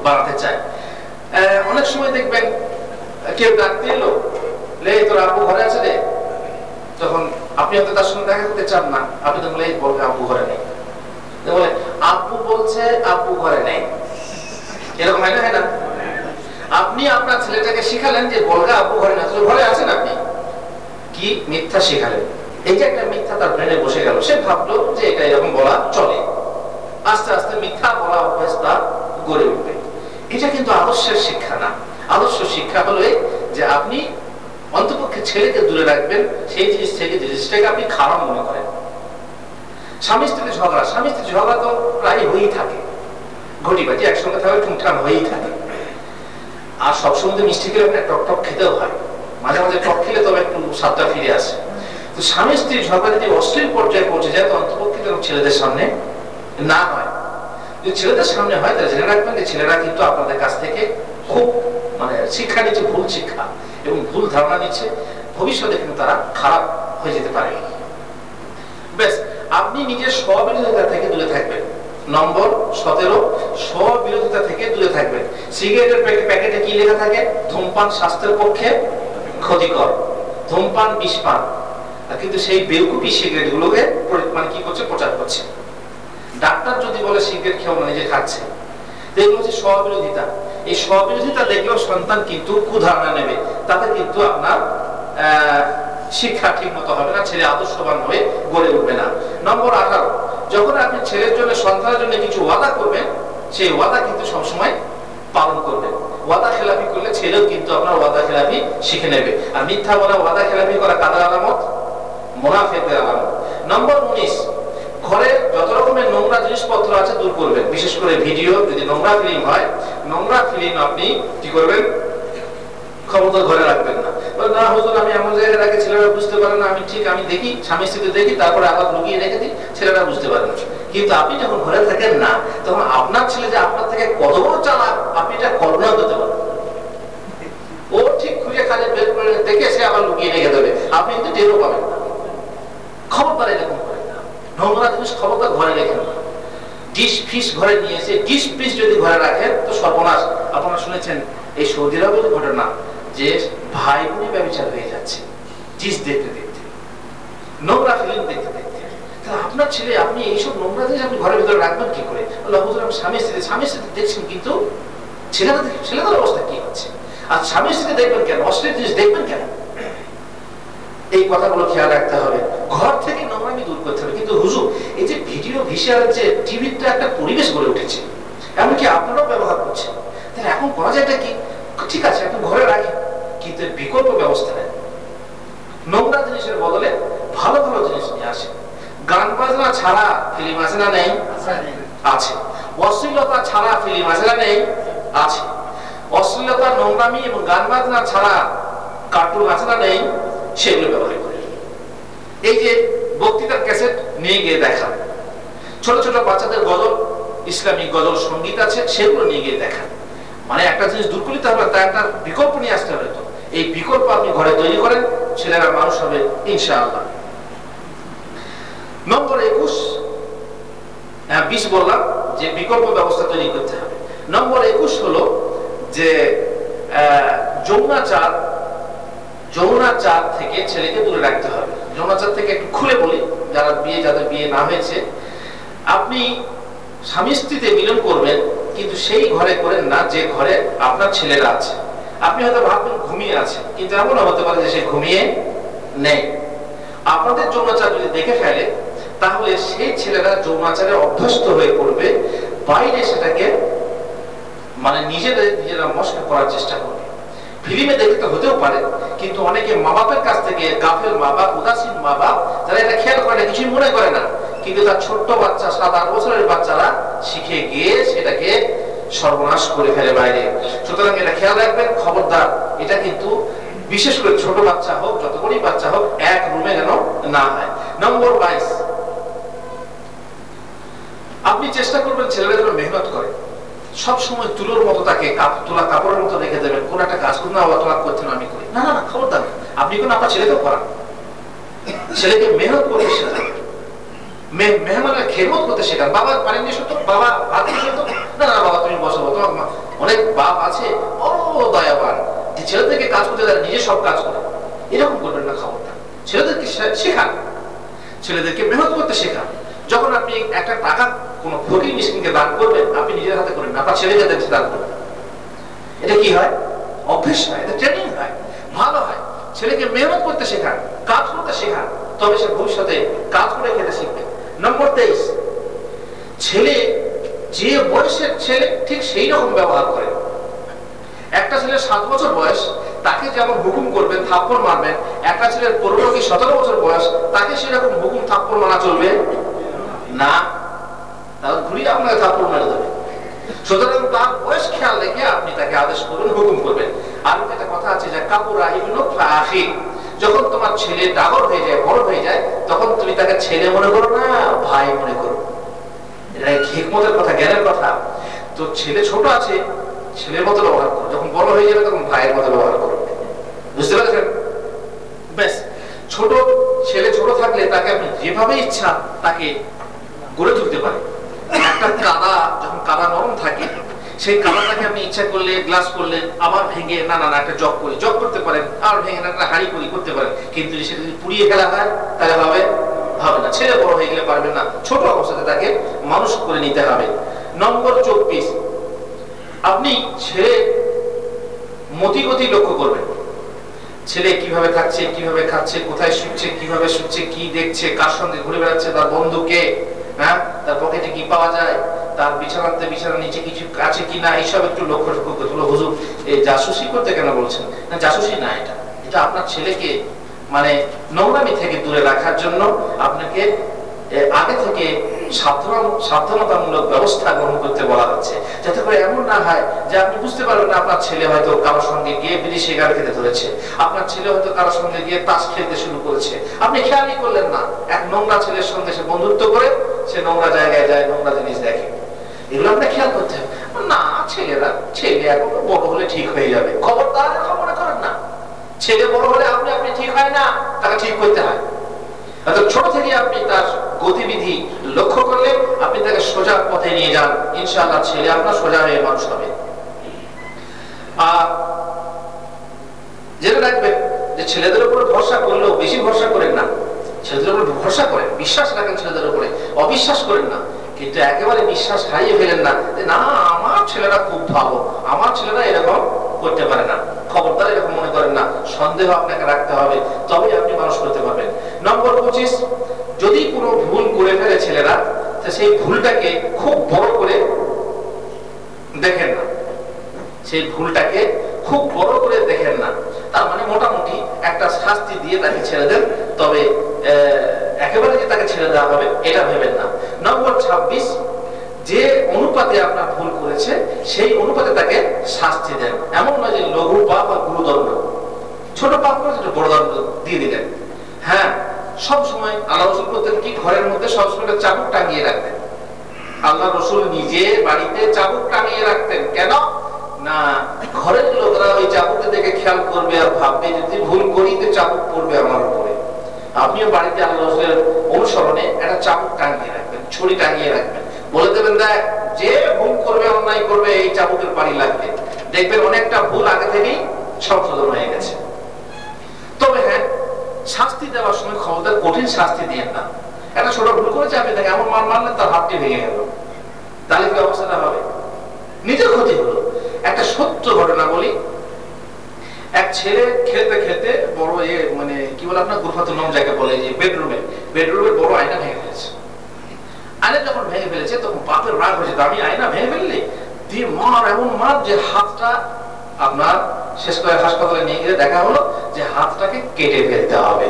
বানাতে চায়। অনেক সময় দেখবেন কেউ ডাকতে এলো, লে তোর আব্বু ঘরে আছে রে, তখন আপনি হয়তো তার সঙ্গে দেখা করতে চান না, আপনি তো বলে বলবে আব্বু ঘরে নেই, বলে আব্বু বলছে আব্বু ঘরে নেই, এরকম হয় না? হয় না? আপনি আপনার ছেলেটাকে শিখালেন যে বলগা আব্বু ঘরে না, ঘরে আছেন, আপনি কি মিথ্যা শিখালেন। এই যে একটা মিথ্যা তার ব্রেনে বসে গেল, সে ভাবলো যে এটা এরকম বলা চলে, আস্তে আস্তে মিথ্যা বলা অভ্যাস তার গড়ে উঠবে। এটা কিন্তু আদর্শের শিক্ষা না। আদর্শ শিক্ষা হলো যে আপনি অন্তপক্ষে ছেলেকে দূরে রাখবেন সেই জিনিস থেকে, জিনিসটাকে আপনি খারাপ মনে করেন। স্বামী স্ত্রীর ঝগড়া, স্বামী স্ত্রীর ঝগড়া তো প্রায় হয়েই থাকে, ঘটি বাটি একসঙ্গে থাকলে টুংটাং হয়েই থাকে। আর সবসময় তো মিষ্টি খেলে একটা টক টক খেতেও হয়, মাঝে মাঝে টক খেলে তবে একটু স্বাদটা ফিরে আসে। তো স্বামী স্ত্রীর ঝগড়া যদি অশ্লীল পর্যায়ে পৌঁছে যায়, তো অন্তপক্ষে যেন ছেলেদের সামনে না হয়। যদি ছেলেদের সামনে হয় তাহলে জেনে রাখবেন যে ছেলেরা কিন্তু আপনাদের কাছ থেকে খুব শিক্ষা নিচ্ছে, ভুল শিক্ষা এবং ভুল ধারণা নিচ্ছে, ভবিষ্যতে কিন্তু তারা খারাপ হয়ে যেতে পারে। বেশ, আপনি নিজের স্ববিরোধিতা থেকে দূরে থাকবেন। নম্বর 17, স্ববিরোধিতা থেকে দূরে থাকবেন। সিগারেটের প্যাকেটে কি লেখা থাকে? ধূমপান স্বাস্থ্যের পক্ষে ক্ষতিকর, ধূমপান বিষ পান। কিন্তু সেই বেউকুফি সিগারেট গুলোকে কি করছে? প্রচার করছে। ডাক্তার যদি বলে সিগারেট খেয়েও না, নিজে খাচ্ছে। এগুলো হচ্ছে স্ববিরোধিতা। এই স্ববিরোধিতা দেখলেও সন্তান কিন্তু কুধারণা নেবে, তাতে কিন্তু আপনার শিক্ষা ঠিক মতো হবে না, ছেলে আদর্শবান হয়ে গড়ে উঠবে না। নম্বর 18, যখন আপনি ছেলের জন্য, সন্তানের জন্য কিছু ওয়াদা করবেন, সেই ওয়াদা কিন্তু সবসময় পালন করবেন। ওয়াদা খেলাপি করলে ছেলেও কিন্তু আপনার ওয়াদা খেলাপি শিখে নেবে। আর মিথ্যা বলা, ওয়াদা খেলাপি করা কাদের আলামত? মুনাফিকদের আলামত। নম্বর 19, ঘরে যত রকমের নোংরা জিনিসপত্র আছে দূর করবেন। বিশেষ করে ভিডিও, যদি নোংরা ফিল্ম হয়, নোংরা ফিল্ম আপনি কি করবেন? ক্ষমতা ঘরে রাখবেন না। না হুজুর আমি এমন জায়গায় রাখি ছেলেরা বুঝতে পারে না, আমি ঠিক আমি দেখি, স্বামী স্ত্রী দেখি, তারপরে আবার লুকিয়ে রেখে দিই, ছেলেরা বুঝতে পারে না। কিন্তু আপনি যখন ঘরে থাকেন না, তখন আপনার ছেলে যে আপনার থেকে কত বড় চালাক আপনি এটা কল্পনা করতে পারেন। ও ঠিক খুঁজে খালি বের করে দেখে সে আবার লুকিয়ে রেখে দেবে, আপনি কিন্তু টেরও পাবেন না। খবরদার এরকম করেন না, নোংরা জিনিস খবরদার ঘরে রেখেন না। ডিশ ফিশ ঘরে নিয়ে এসে ডিশ ফিশ যদি ঘরে রাখেন তো সর্বনাশ। আপনারা শুনেছেন এই সৌদি আরবের ঘটনা যে ভাই বোনে ব্যবচার হয়ে যাচ্ছে ডিশ দেখতে দেখতে, নোংরা ফিল্ম দেখতে দেখতে। তাহলে আপনার ছেলে, আপনি এইসব নোংরা জিনিস আপনি ঘরের ভিতরে রাখবেন কি করে? হুজুর আমি স্বামী স্ত্রী দেখছেন, কিন্তু ছেলেদের অবস্থা কি হচ্ছে? আর স্বামী স্ত্রী দেখবেন কেন? অশ্লীল জিনিস দেখবেন কেন? এই কথাগুলো খেয়াল রাখতে হবে। ঘর থেকে নোংরামি দূর করতে হবে। কিন্তু হুজুর এই যে ভিডিও ভিশিআর, যে টিভিটা একটা পরিবেশ গড়ে উঠেছে, এমনকি আপনারাও ব্যবহার করছেন, তাহলে এখন করা যায়টা কি? ঠিক আছে আপনি ঘরে রাখেন, কিন্তু বিকল্প ব্যবস্থা নেন। নোংরা জিনিসের বদলে ভালো ভালো জিনিস নিয়ে আসেন। গান বাজনা ছাড়া ফিল্ম আছে না নেই? আছে। অশ্লীলতা ছাড়া ফিল্ম আছে না নেই? আছে। অশ্লীলতা, নোংরামি এবং গান বাজনা ছাড়া কার্টুন আছে না নেই? সেগুলো ব্যবহার করে। এই যে বক্তৃতার ক্যাসেট নিয়ে গিয়ে দেখা, ছোট ছোট বাচ্চাদের গজল, ইসলামিক গজল সঙ্গীত আছে, সেগুলো নিয়ে গিয়ে দেখা। একটা জিনিস দূর করতে হবে, তার একটা বিকল্প নিয়ে আসতে হবে। তো এই বিকল্প আপনি ঘরে তৈরি করেন, ছেলেরা মানুষ হবে ইনশাআল্লাহ। নম্বর 21, 20 বললাম যে বিকল্প ব্যবস্থা তৈরি করতে হবে। নম্বর 21 হলো যে যৌনাচার থেকে ছেলেকে দূরে রাখতে হবে। যৌনাচার থেকে একটু খুলে বলি, যাদের বিয়ে না হয়েছে, আপনি স্বামী স্ত্রীতে মিলন করবেন, কিন্তু সেই ঘরে করেন না যে ঘরে আপনার ছেলেরা আছে। আপনি হয়তো ভাববেন ঘুমিয়ে আছে, কিন্তু এমনও হতে পারে যে সে ঘুমিয়ে নেই। আপনাদের যৌনাচার যদি দেখে ফেলে, তাহলে সেই ছেলেরা যৌনাচারে অভ্যস্ত হয়ে পড়বে, বাইরে সেটাকে মানে নিজেরা মস্কা করার চেষ্টা করবে। ফিল্মে দেখতে তো হতেও পারে, কিন্তু অনেকে মা বাপের কাছ থেকে, গাফেল মা বাপ, উদাসীন মা বাপ, যারা এটা খেয়াল করে না, কিছুই মনে করে না, কিন্তু তার ছোট্ট বাচ্চা 7-8 বছরের বাচ্চারা শিখে গিয়ে সেটাকে সর্বনাশ করে ফেলে বাইরে। সুতরাং এটা খেয়াল রাখবেন, খবরদার। এটা কিন্তু বিশেষ করে ছোট বাচ্চা হোক, যত বড়ই বাচ্চা হোক, এক রুমে যেন না হয়। নম্বর 22, আপনি চেষ্টা করবেন ছেলেরা যেন মেহনত করে। সব সময় তুলোর মতো তাকে তোলা কাপড়ের মতো রেখে দেবেন, কোন একটা কাজ করুন না, তোলা করছেন আমি করি না, না না, খবরদার। আপনি কোন আপনার ছেলেকেও করান, ছেলেকে মেহনত করতে শেখান, মেহমানের খেদমত করতে শেখান। বাবা পানি নিয়ে শুতো, বাবা ভাত নিয়ে শুতো, না না বাবা তুমি বসো। তোমার অনেক বাপ আছে ও দয়াবান, যে ছেলেদেরকে কাজ করতে দেয়, নিজে সব কাজ করে। এরকম করবেন না, খবরদার। ছেলেদেরকে শেখান, ছেলেদেরকে মেহনত করতে শেখান। যখন আপনি একটা টাকা কোন ফকির মিসকিনকে দান করবেন, আপনি নিজের হাতে করেন না, আপনার ছেলেকে দান করবেন। এটা কি হয়? অভ্যেস হয়, এটা ট্রেনিং হয়, ভালো হয়। ছেলেকে মেহনত করতে শেখান, কাজ করতে শেখান, তবে সে ভবিষ্যতে কাজ করে খেতে শিখবে। নম্বর 23, ছেলে যে বয়সের ছেলে ঠিক সেই রকম ব্যবহার করে। একটা ছেলের 7 বছর বয়স, তাকে যেমন হুকুম করবেন, থাপ্পড় মারবেন। একটা ছেলের 15 কি 17 বছর বয়স, তাকে সেরকম হুকুম থাপ্পড় মারা চলবে না, তাহলে ঘুরিয়ে আপনাকে থাপ্পড় মেরে দেবে। সুতরাং তার বয়স খেয়াল রেখে আপনি তাকে আদেশ করবেন, হুকুম করবেন। আর একটা কথা আছে যে কাপুরা ইবনু আখি, যখন তোমার ছেলে ডাগর হয়ে যায়, বড় হয়ে যায়, তখন তুমি তাকে ছেলে মনে করো না, ভাই মনে করো। এটা হিকমতের কথা, জ্ঞানের কথা। তো ছেলে ছোট আছে, ছেলের মতো ব্যবহার করো, যখন বড় হয়ে যাবে তখন ভাইয়ের মতো ব্যবহার করো। বুঝতে পেরেছেন? ব্যাস। ছোট ছেলে ছোট থাকলে তাকে আপনি যেভাবে ইচ্ছা তাকে গড়ে তুলতে পারেন। একটা কাদা, যখন কাদা নরম থাকে, সেই কাদাটাকে আপনি ইচ্ছা করলে গ্লাস করলেন, আবার ভেঙে না না না একটা জগ করতে পারেন, আর ভেঙে না একটা হাঁড়ি করতে পারেন। কিন্তু সেটা যদি পুড়িয়ে ফেলা হয় তাহলে হবে না। ছেলে বড় হয়ে গেলে পারবেন না, ছোট অবস্থাতে তাকে মানুষ করে নিতে হবে। নম্বর 24, আপনি ছেলে মতিগতি লক্ষ্য করবেন। ছেলে কিভাবে থাকছে, কিভাবে খাচ্ছে, কোথায় শুচ্ছে, কিভাবে শুচ্ছে, কি দেখছে, কার সঙ্গে ঘুরে বেড়াচ্ছে, তার বন্ধুকে, হ্যাঁ, তার পকেটে কি পাওয়া যায়, তার বিছানার নিচে কিছু আছে কিনা, এইসব একটু লক্ষ্য করতে হলো। হুজুর এই জাসুসি করতে কেন বলছেন? না, জাসুসি না, এটা আপনার ছেলেকে মানে নোংরামি থেকে দূরে রাখার জন্য আপনাকে আগে থেকে সাবধানতামূলক ব্যবস্থা গ্রহণ করতে বলা হচ্ছে, যাতে করে এমন না হয় যে আপনি বুঝতে পারবেন না আপনার ছেলে হয়তো কারোর সঙ্গে গিয়ে বিড়ি সিগারেট খেতে ধরেছে, আপনার ছেলে হয়তো কারোর সঙ্গে গিয়ে তাস খেলতে শুরু করেছে, আপনি খেয়ালই করলেন না। এক নোংরা ছেলের সঙ্গে সে বন্ধুত্ব করে সে নোংরা জায়গায় যায়, নোংরা জিনিস দেখে। এগুলো আপনার খেয়াল করতে হবে না। ছেলে এখন বড় হলে ঠিক হয়ে যাবে, খবরদার মনে করেন না। ছেলে বড় হলে আপনি ঠিক হয় না, তাকে ঠিক করতে হয়। ছোট থেকে আপনি তার গতিবিধি লক্ষ্য করলে আপনি তাকে সোজা পথে নিয়ে যান, ইনশাআল্লাহ ছেলে আপনার সোজা হয়ে মানুষ হবে। আর জেনে রাখবেন যে ছেলেদের উপরে ভরসা করলেও বেশি ভরসা করেন না। ছেলেদের উপরে ভরসা করেন, বিশ্বাস রাখেন ছেলেদের উপরে, অবিশ্বাস করেন না। কিন্তু একেবারে বিশ্বাস হারিয়ে ফেলেন না যে না আমার ছেলেরা খুব ভালো, আমার ছেলেরা এরকম করতে পারে না। খবরদার এরকম মনে করেন না, সন্দেহ আপনাকে রাখতে হবে, তবে আপনি মানুষ করতে পারবেন। নম্বর 25, যদি কোনো ভুল করে ফেলে ছেলেরা, সেই ভুলটাকে খুব বড় করে দেখেন না, সেই ভুলটাকে খুব বড় করে দেখেন না। তার মানে মোটামুটি একটা শাস্তি দিয়ে তাকে ছেড়ে দেন, তবে একেবারে যে তাকে ছেড়ে দেওয়া হবে এটা ভেবেন না। নম্বর 26, যে অনুপাতে আপনার ভুল করেছে সেই অনুপাতে তাকে শাস্তি দেন। এমন নয় যে লঘু পাপ আর গুরুদণ্ড, ছোট পাপ করে বড় দণ্ড দিয়ে দিলেন। হ্যাঁ, সব সময় আল্লাহ রসুল করতেন কি, ঘরের মধ্যে সবসময় চাবুক টাঙিয়ে রাখতেন। আল্লাহ রসুল নিজে বাড়িতে চাবুক টাঙিয়ে রাখতেন। কেন না, ঘরের লোকরা ওই চাবুকে দেখে খেয়াল করবে আর ভাববে যদি ভুল করি তো চাবুক পড়বে আমার উপরে। আপনিও বাড়িতে আল্লাহ রসুলের অনুসরণে একটা চাবুক টাঙিয়ে রাখবেন, ছড়ি টাঙিয়ে রাখবেন, বলে দেবেন দেখ যে ভুল করবে, অন্যায় করবে, এই চাবুকের বাড়ি লাগবে। দেখবেন অনেকটা ভুল আগে থেকেই সংশোধন হয়ে গেছে। তবে হ্যাঁ, শাস্তি দেওয়ার সময় ক্ষমতার কঠিন শাস্তি দিয়ে না। একটা ছোট ভুল করেছে, আপনি দেখেন এমন মারলেন তার হাতটি ভেঙে গেল, তাহলে কি অবস্থাটা হবে? ক্ষতি হলো। একটা সত্য ঘটনা বলি। এক ছেলে খেলতে খেলতে বড় মানে কি বলে আপনার গুরফাতুল নম যাকে বলে, যে বেডরুমের বড় আয়না ভেঙে ফেলেছে। আয়না যখন ভেঙে ফেলেছে তখন বাপের রাগ হয়েছে, আমি আয়না ভেঙে ফেললি দিয়ে মার, এমন মার যে হাতটা আপনার শেষ করে হাসপাতালে নিয়ে গেলে দেখা হলো যে হাতটাকে কেটে ফেলতে হবে।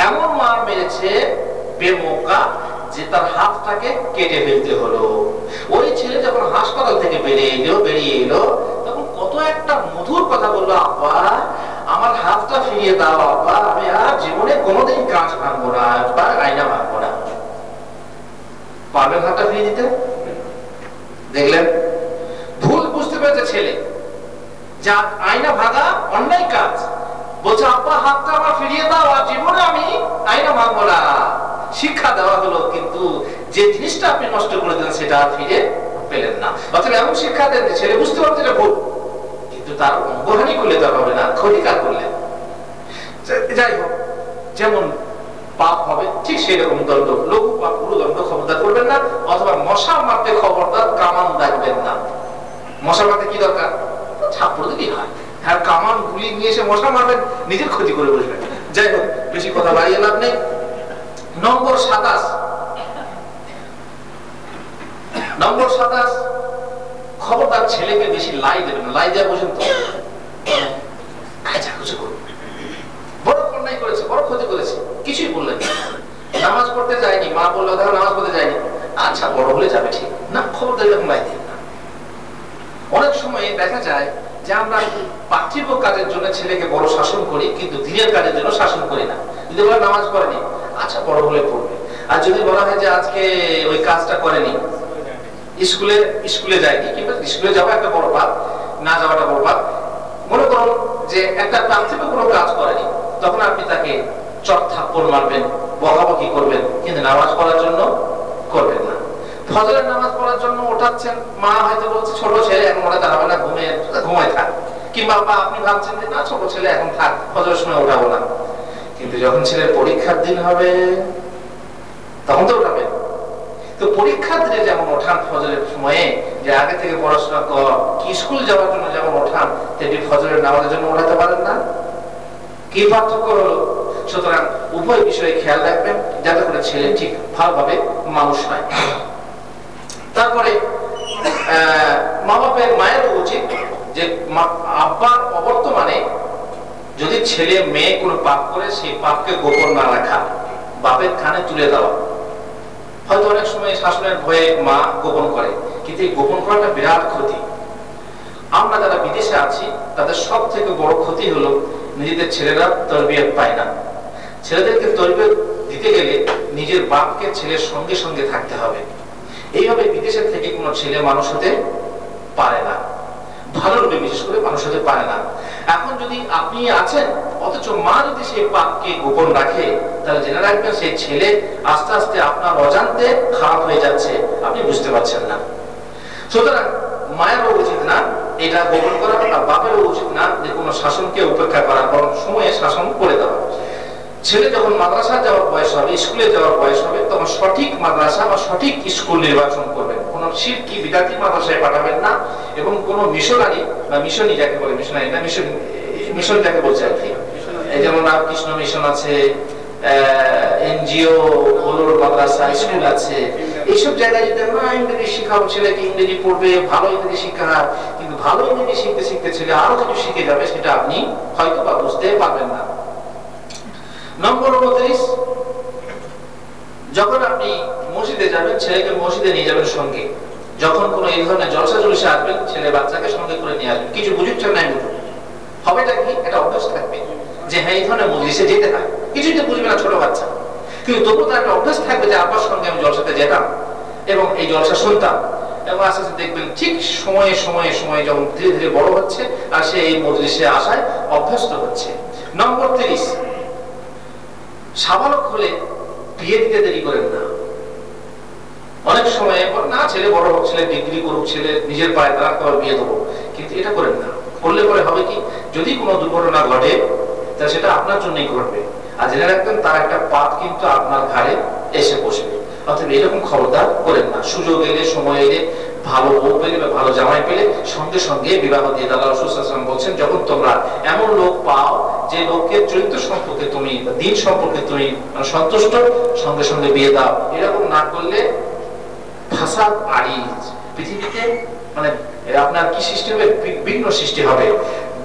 এমন মার মেরেছে বেমৌকা যে তার হাতটাকে কেটে ফেলতে হলো। ওই ছেলে যখন হাসপাতাল থেকে বেরিয়ে এলো তখন কত একটা মধুর কথা বললো, আব্বা আমার হাতটা ফিরিয়ে দাও, আব্বা আমি আর জীবনে কোনোদিন কাঁচ ভাঙবো না, বা আয়না ভাঙবো না। পারবেন হাতটা ফিরিয়ে দিতে? দেখলেন, ভুল বুঝতে পেরেছে ছেলে, যা আয়না ভাঙা অন্যায় কাজ, বলছে আব্বা হাতটা আমার ফিরিয়ে দাও, আর জীবনে আমি আয়না ভাঙবো না। শিক্ষা দেওয়া হলো, কিন্তু যে জিনিসটা আপনি নষ্ট করে দিলেন সেটা ফিরে পেলেন না। অথবা এমন শিক্ষা দেন যে ছেলে বুঝতে পারছে এটা ভুল, কিন্তু তার অঙ্গহানি করলে তো হবে না, ক্ষতিকার করলে। যাই হোক, যেমন পাপ হবে ঠিক সেই রকম দণ্ড, লঘু পাপ পুরো দণ্ড খবরদার করবেন না। অথবা মশা মারতে খবরদার কামান রাখবেন না। মশা মারতে কি দরকার? ছাপ্পড় দিলেই হয়। হ্যাঁ, কামান গুলি নিয়ে এসে মশা মারবেন, নিজের ক্ষতি করে বসবেন। যাই হোক, বেশি কথা বাড়িয়ে লাভ নেই। নম্বর 27, খবরদার ছেলেকে বেশি লাই দেবেন না। লাই দেওয়া পর্যন্ত বড় অন্যায় করেছে, বড় ক্ষতি করেছে, কিছুই বললেন না। নামাজ পড়তে যায়নি, মা বললো দেখো নামাজ পড়তে যায়নি, আচ্ছা বড় হলে যাবে, ঠিক না, খবরদার এরকম লাই দিন না। অনেক সময় দেখা যায় যে আমরা পার্থিব কাজের জন্য ছেলেকে বড় শাসন করি, কিন্তু দিনের কাজের জন্য শাসন করি না। যদি বলে নামাজ পড়েনি, আচ্ছা বড় হলে পড়বে। আর যদি বলা হয় যে আজকে ওই কাজটা করেনি, স্কুলে যায়নি, কিংবা স্কুলে যাওয়া একটা বড় পাপ, না যাওয়াটা বড় পাপ, মনে করুন যে একটা পার্থিব কোনো কাজ করেনি, তখন আপনি তাকে চট থাপ্পড় মারবেন, বকাবকি করবেন, কিন্তু নামাজ পড়ার জন্য করবেন না। ফজরের নামাজ পড়ার জন্য ওঠাচ্ছেন, মা হয়তো বলছে ছোট ছেলে এখন ওঠাতে হবে না, ঘুমায় থাক, কিংবা আপনি ভাবছেন যে না ছোট ছেলে এখন থাক, ফজরের সময় ওঠাবো না। কিন্তু যখন ছেলের পরীক্ষার দিন হবে তখন তো ওঠাবেন। তো পরীক্ষার দিনে যেমন ওঠান ফজরের সময়ে, যে আগে থেকে পড়াশোনা কর, কি স্কুল যাওয়ার জন্য যেমন ওঠান, তেমনি ফজরের নামাজের জন্য ওঠাতে পারেন না? কি পার্থক্য হলো? সুতরাং উভয় বিষয়ে খেয়াল রাখবেন, যাতে করে ছেলে ঠিক ভালোভাবে মানুষ হয়। তারপরে মা বাপের, মায়েরও উচিত যে আব্বার অবর্তমানে যদি ছেলে মেয়ে কোনো পাপ করে, সেই পাপকে গোপন না রাখা, বাপের কানে তুলে দেওয়া। হয়তো অনেক সময় শাসনের ভয়ে মা গোপন করে, কিন্তু এই গোপন করাটা বিরাট ক্ষতি। আমরা যারা বিদেশে আছি তাদের সব থেকে বড় ক্ষতি হলো নিজেদের ছেলেরা তরবিয়ত পায় না। ছেলেদেরকে তরবিয়ত দিতে গেলে নিজের বাপকে ছেলের সঙ্গে সঙ্গে থাকতে হবে। এইভাবে বিদেশের থেকে কোনো ছেলে মানুষ হতে পারে না, ভালোরূপে বিশেষ করে মানুষ হতে পারে না। এখন যদি আপনি আছেন, অথচ মা যদি সেই পাপকে গোপন রাখে, তাহলে জেনে রাখবেন সেই ছেলে আস্তে আস্তে আপনার অজান্তে খারাপ হয়ে যাচ্ছে, আপনি বুঝতে পারছেন না। সুতরাং মায়েরও উচিত না এটা গোপন করা, আর বাপেরও উচিত না যে কোনো শাসনকে উপেক্ষা করা, বরং সময়ে শাসন করে দেওয়া। ছেলে যখন মাদ্রাসা যাওয়ার বয়স হবে, স্কুলে যাওয়ার বয়স হবে, তখন সঠিক মাদ্রাসা বা সঠিক স্কুল নির্বাচন করবেন। কোন শিরকি বিদাতি মাদ্রাসায় পাঠাবেন না, এবং কোন মিশনারি বা মিশনী যাকে বলে, মিশনারি না মিশন যাকে বলছে আর কি, এই যেমন রামকৃষ্ণ মিশন আছে, এনজিও গুলোর মাদ্রাসা স্কুল আছে, এইসব জায়গায় যদি না ইংরেজি শিখাও, ছেলেকে ইংরেজি পড়বে, ভালো ইংরেজি শিক্ষা, কিন্তু ভালো ইংরেজি শিখতে শিখতে ছেলে আরো কিছু শিখে যাবে, সেটা আপনি হয়তো বা বুঝতে পারবেন না। নম্বর 29, যখন আপনি মসজিদে যাবেন, ছেলেকে মসজিদে নিয়ে যাবেন সঙ্গে। যখন কোনো এই ধরনের জলসা জলসা আসবেন, ছেলে বাচ্চাকে সঙ্গে করে নিয়ে আসবেন। কিছু বুঝুচ্ছেন না, হবেটা কি, এটা অভ্যাস থাকবে যে হ্যাঁ এই ধরনের মজলিসে যেতে হয়। কিছুই তো বুঝবে না ছোট বাচ্চা, কিন্তু তবু তার একটা অভ্যাস থাকবে যে আব্বার সঙ্গে আমি জলসাতে যেতাম এবং এই জলসা শুনতাম, এবং আস্তে আস্তে দেখবেন ঠিক সময়ে সময়ে সময়ে যখন ধীরে ধীরে বড় হচ্ছে, আর সে এই মজলিসে আসায় অভ্যস্ত হচ্ছে। নম্বর 30, সাবালক হলে বিয়ে দিতে দেরি করেন না। অনেক সময় না ছেলে বড় হোক, ছেলে ডিগ্রি করুক, ছেলে নিজের পায়ে দাঁড়াক, তারপর বিয়ে দেবো, কিন্তু এটা করেন না। করলে পরে হবে কি, যদি কোনো দুর্ঘটনা ঘটে তাহলে সেটা আপনার জন্যই ঘটবে, আর জেনে রাখবেন তার একটা পাপ কিন্তু আপনার ঘাড়ে এসে বসবে। অতএব এরকম খবরদার করেন না। সুযোগ এলে, সময় এলে ভালো বউ পেলে বা ভালো জামাই পেলে সঙ্গে সঙ্গে বিবাহ দিয়ে দাও। আল্লাহ রাসূল সাল্লাল্লাহু আলাইহি ওয়াসাল্লাম বলছেন, যখন তোমরা এমন লোক পাও যে লোকের চরিত্র সম্পর্কে তুমি, দিন সম্পর্কে তুমি সন্তুষ্ট, সঙ্গে সঙ্গে বিয়ে দাও। এরকম না করলে ফাসাদ আড়ি পৃথিবীতে মানে আপনার কি সৃষ্টি হবে? বিঘ্ন সৃষ্টি হবে,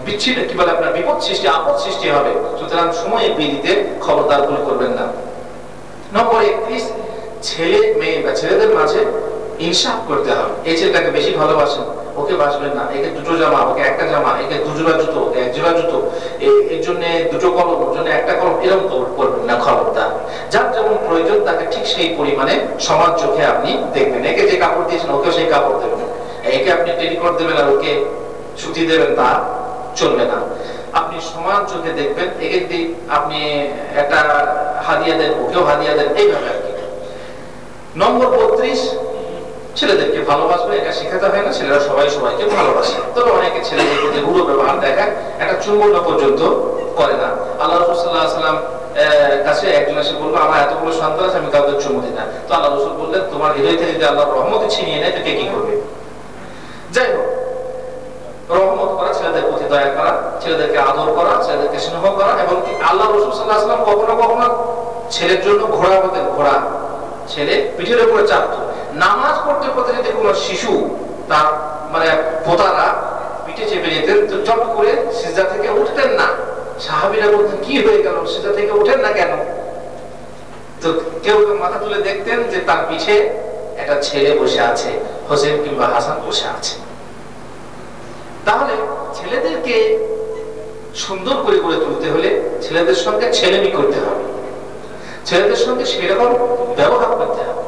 বিচ্ছিন্ন কি বলে আপনার বিপদ সৃষ্টি, আপদ সৃষ্টি হবে। সুতরাং সময়ে বিয়ে দিতে খবরদার ভুল করবেন না। নম্বর 31, ছেলে মেয়ে বা ছেলেদের মাঝে ইনসাফ করতে হবে। এই ছেলেটাকে বেশি ভালোবাসেন, ওকে বাসবেন না। একে দুটো জামা, ওকে একটা জামা, একে দুজোড়া জুতো, ওকে এক জোড়া জুতো, এর জন্য দুটো কলম, ওর জন্য একটা কলম, এরকম করবেন না খবরদার। যার যেমন প্রয়োজন তাকে ঠিক সেই পরিমাণে সমান চোখে আপনি দেখবেন। একে যে কাপড় দিয়েছেন ওকে সেই কাপড় দেবেন। একে আপনি টেলিকট দেবেন আর ওকে সুতি দেবেন, তা চলবে না। আপনি সমান চোখে দেখবেন। একে যদি আপনি একটা হাদিয়া দেন ওকেও হাদিয়া দেন, এইভাবে আর কি। নম্বর 32, ছেলেদেরকে ভালোবাসবে এটা শেখাতে হয় না, ছেলেরা সবাই সবাইকে ভালোবাসে। তবে অনেকে ছেলেদের প্রতি রূঢ় ব্যবহার দেখায়, একটা চুম্বন পর্যন্ত করে না। আল্লাহ রাসূল সাল্লাল্লাহু আলাইহি ওয়াসাল্লাম কাছে একজন এসে বলল, আমার এতগুলো সন্তান আছে, আমি কাউকে চুমু দিই না। তো আল্লাহ রাসূল বললেন, তোমার হৃদয় থেকে যদি আল্লাহর রহমত ছিনিয়ে নেয় তোকে কি করবে? যাই হোক, রহমত করা, ছেলেদের প্রতি দয়া করা, ছেলেদেরকে আদর করা, ছেলেদেরকে স্নেহ করা। এবং আল্লাহ রাসূল সাল্লাল্লাহু আলাইহি ওয়াসাল্লাম কখনো কখনো ছেলের জন্য ঘোড়া হতেন, ঘোড়া ছেলে পিঠের উপরে চাপতো। নামাজ পড়তে পড়তে যদি কোনো শিশু তার মানে পোতারা পিঠে চেপে যেতেন, তো চট করে সিজদা থেকে উঠতেন না। সাহাবীরা বলতেন, কি হয়ে গেল, সিজদা থেকে উঠেন না কেন? তো কেউ মাথা তুলে দেখতেন যে তার পিঠে একটা ছেলে বসে আছে, হোসেন কিংবা হাসান বসে আছে। তাহলে ছেলেদেরকে সুন্দর করে গড়ে তুলতে হলে ছেলেদের সঙ্গে ছেলেমি করতে হবে, ছেলেদের সঙ্গে সেরকম ব্যবহার করতে হবে।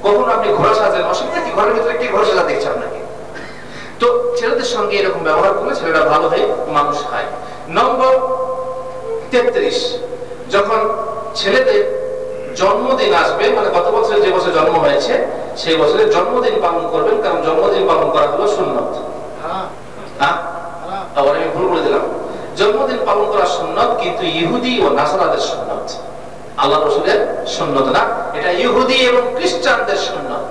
কখন আপনি ঘোড়া সাজেন, অসুবিধা কি? ঘরের ভিতরে কে ঘোড়া সাজা দেখছে আপনাকে? তো ছেলেদের সঙ্গে এরকম ব্যবহার করলে ছেলেরা ভালো হয়ে মানুষ হয়। নম্বর 33, যখন ছেলেদের জন্মদিন আসবে, মানে গত বছরে যে বছর জন্ম হয়েছে সেই বছরের জন্মদিন পালন করবেন, কারণ জন্মদিন পালন করা হলো সুন্নত। আবার আমি ভুল বলে দিলাম, জন্মদিন পালন করা সুন্নত, কিন্তু ইহুদি ও নাসারাদের সুন্নত, আল্লাহ রাসূলের সুন্নত না। এটা ইহুদি এবং খ্রিস্টানদের সুন্নত,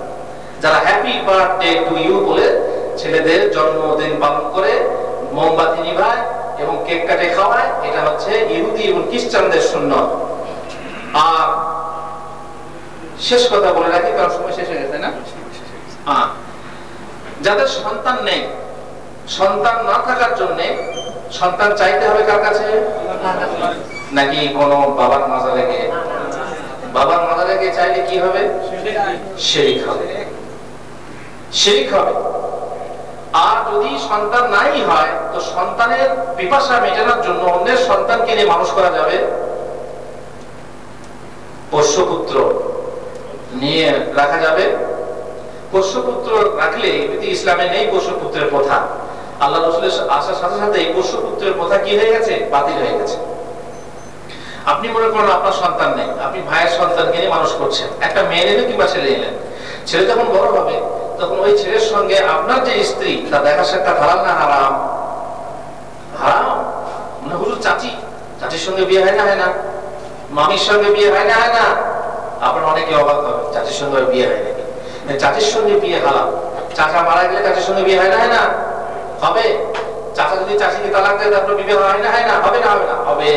যারা হ্যাপি বার্থডে টু ইউ বলে ছেলেদের জন্মদিন পালন করে, মোমবাতি নিভায় এবং কেক কাটে খাওয়ায়। এটা হচ্ছে ইহুদি এবং খ্রিস্টানদের সুন্নত। আর শেষ কথা বলে রাখি, কারণ সময় শেষ হয়ে গেছে না। যাদের সন্তান নেই, সন্তান না থাকার জন্য সন্তান চাইতে হবে কার কাছে? নাকি কোন বাবার মাজারে গিয়ে? বাবার মাজারে গিয়ে চাইলে কি হবে? শিরক হবে, শিরক হবে। আর যদি সন্তান নাই হয়, তো সন্তানের পিপাসা মেটানোর জন্য অন্যের সন্তানকে নিয়ে মানুষ করা যাবে। পোষ্যপুত্র নিয়ে রাখা যাবে। পোষ্যপুত্র রাখলে ইসলামে নেই পোষ্যপুত্রের প্রথা। আল্লাহ রাসূলের আসার সাথে সাথে এই পোষ্যপুত্রের প্রথা কি হয়ে গেছে? বাতিল হয়ে গেছে। আপনি মনে করেন আপনার সন্তান নেই, আপনি ভাইয়ের সন্তানকে নিয়ে মানুষ করছেন, একটা মেয়ে নিলেন কিংবা ছেলে নিলেন। ছেলে যখন বড় হবে তখন ওই ছেলের সঙ্গে আপনার যে স্ত্রী, তার দেখা সাক্ষাৎ হারাম না হারাম? হারাম। মানে হুজুর চাচির সঙ্গে বিয়ে হয় না, হয় না? মামির সঙ্গে বিয়ে হয় না, হয় না? আপনার অনেকে অবাক হবে, চাচির সঙ্গে বিয়ে হয় নাকি? চাচির সঙ্গে বিয়ে হারাম। চাচা মারা গেলে চাচির সঙ্গে বিয়ে হয় না, হয় না? হবে। চাচা যদি চাচিকে তালাক দেয় তারপর বিয়ে হয় না, হয় না? হবে না, হবে না? হবে।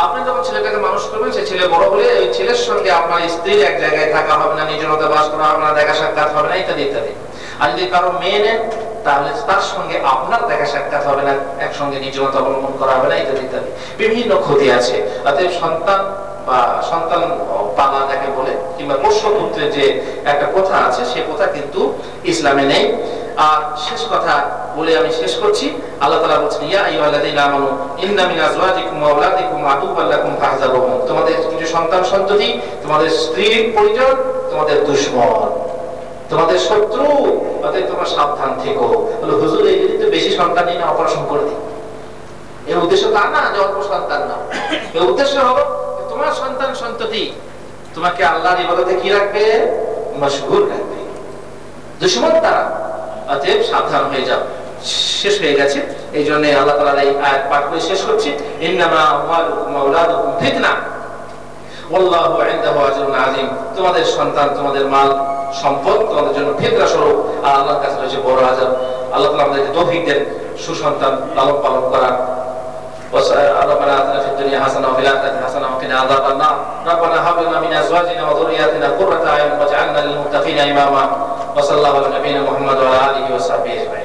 আপনি যখন ছেলেটাকে মানুষ করবেন, সেই ছেলে বড় হলে ওই ছেলের সঙ্গে আপনার স্ত্রীর এক জায়গায় থাকা হবে না, নির্জনতা বাস করা হবে না, দেখা সাক্ষাৎ হবে না, ইত্যাদি ইত্যাদি। আর যদি কারো মেয়ে নেন, তাহলে তার সঙ্গে আপনার দেখা সাক্ষাৎ হবে না, একসঙ্গে নির্জনতা অবলম্বন করা হবে না, ইত্যাদি ইত্যাদি। বিভিন্ন ক্ষতি আছে। অতএব সন্তান বা সন্তান পালা যাকে বলে, কিংবা পোষ্যপুত্রের যে একটা কথা আছে, সেই কথা কিন্তু ইসলামে নেই। আর শেষ কথা বলে আমি শেষ করছি। আল্লাহ তাআলা বলেছেন, ইয়া আইয়ুহাল্লাযীনা আমানু ইন্না মিন আযওয়াজিকুম ওয়া আওলাদিকুম আদুওয়াল লাকুম ফাহযারুহুম। তোমাদের কিছু সন্তান সন্ততি, তোমাদের স্ত্রীর পরিজন তোমাদের দুশমন, তোমাদের শত্রু, অতএব তোমরা সাবধান থেকো। বলে হুজুর এই যদি তো বেশি সন্তান নিয়ে অপারেশন করে দিই, এর উদ্দেশ্য তা না যে অল্প সন্তান না। এর উদ্দেশ্য হলো তোমার সন্তান সন্ততি তোমাকে আল্লাহর ইবাদতে কি রাখবে? মশগুল রাখবে। দুশমন তারা, অতএব সাবধান হয়ে যাও। শেষ হয়ে গেছে, এই জন্য আল্লাহ তাআলা এই আয়াত পাঠ করে শেষ করছি। ইন্নামা আমওয়ালুকুম ওয়া আওলাদুকুম ফিতনা ওয়াল্লাহু ইনদাহু আজরুন আযীম। তোমাদের সন্তান, তোমাদের মাল সম্পদ তোমাদের জন্য ফিতরা স্বরূপ, আর আল্লাহর কাছে রয়েছে বড় আযাব। আল্লাহ তাআলা আমাদেরকে তৌফিক দেন সুসন্তান লালন পালন করার। ربنا آتنا في الدنيا حسنة وفي الآخرة حسنة وقنا عذاب النار. ربنا هب لنا من أزواجنا وذرياتنا قرة أعين واجعلنا للمتقين إماما. وصلى الله على نبينا محمد وعلى آله وصحبه أجمعين.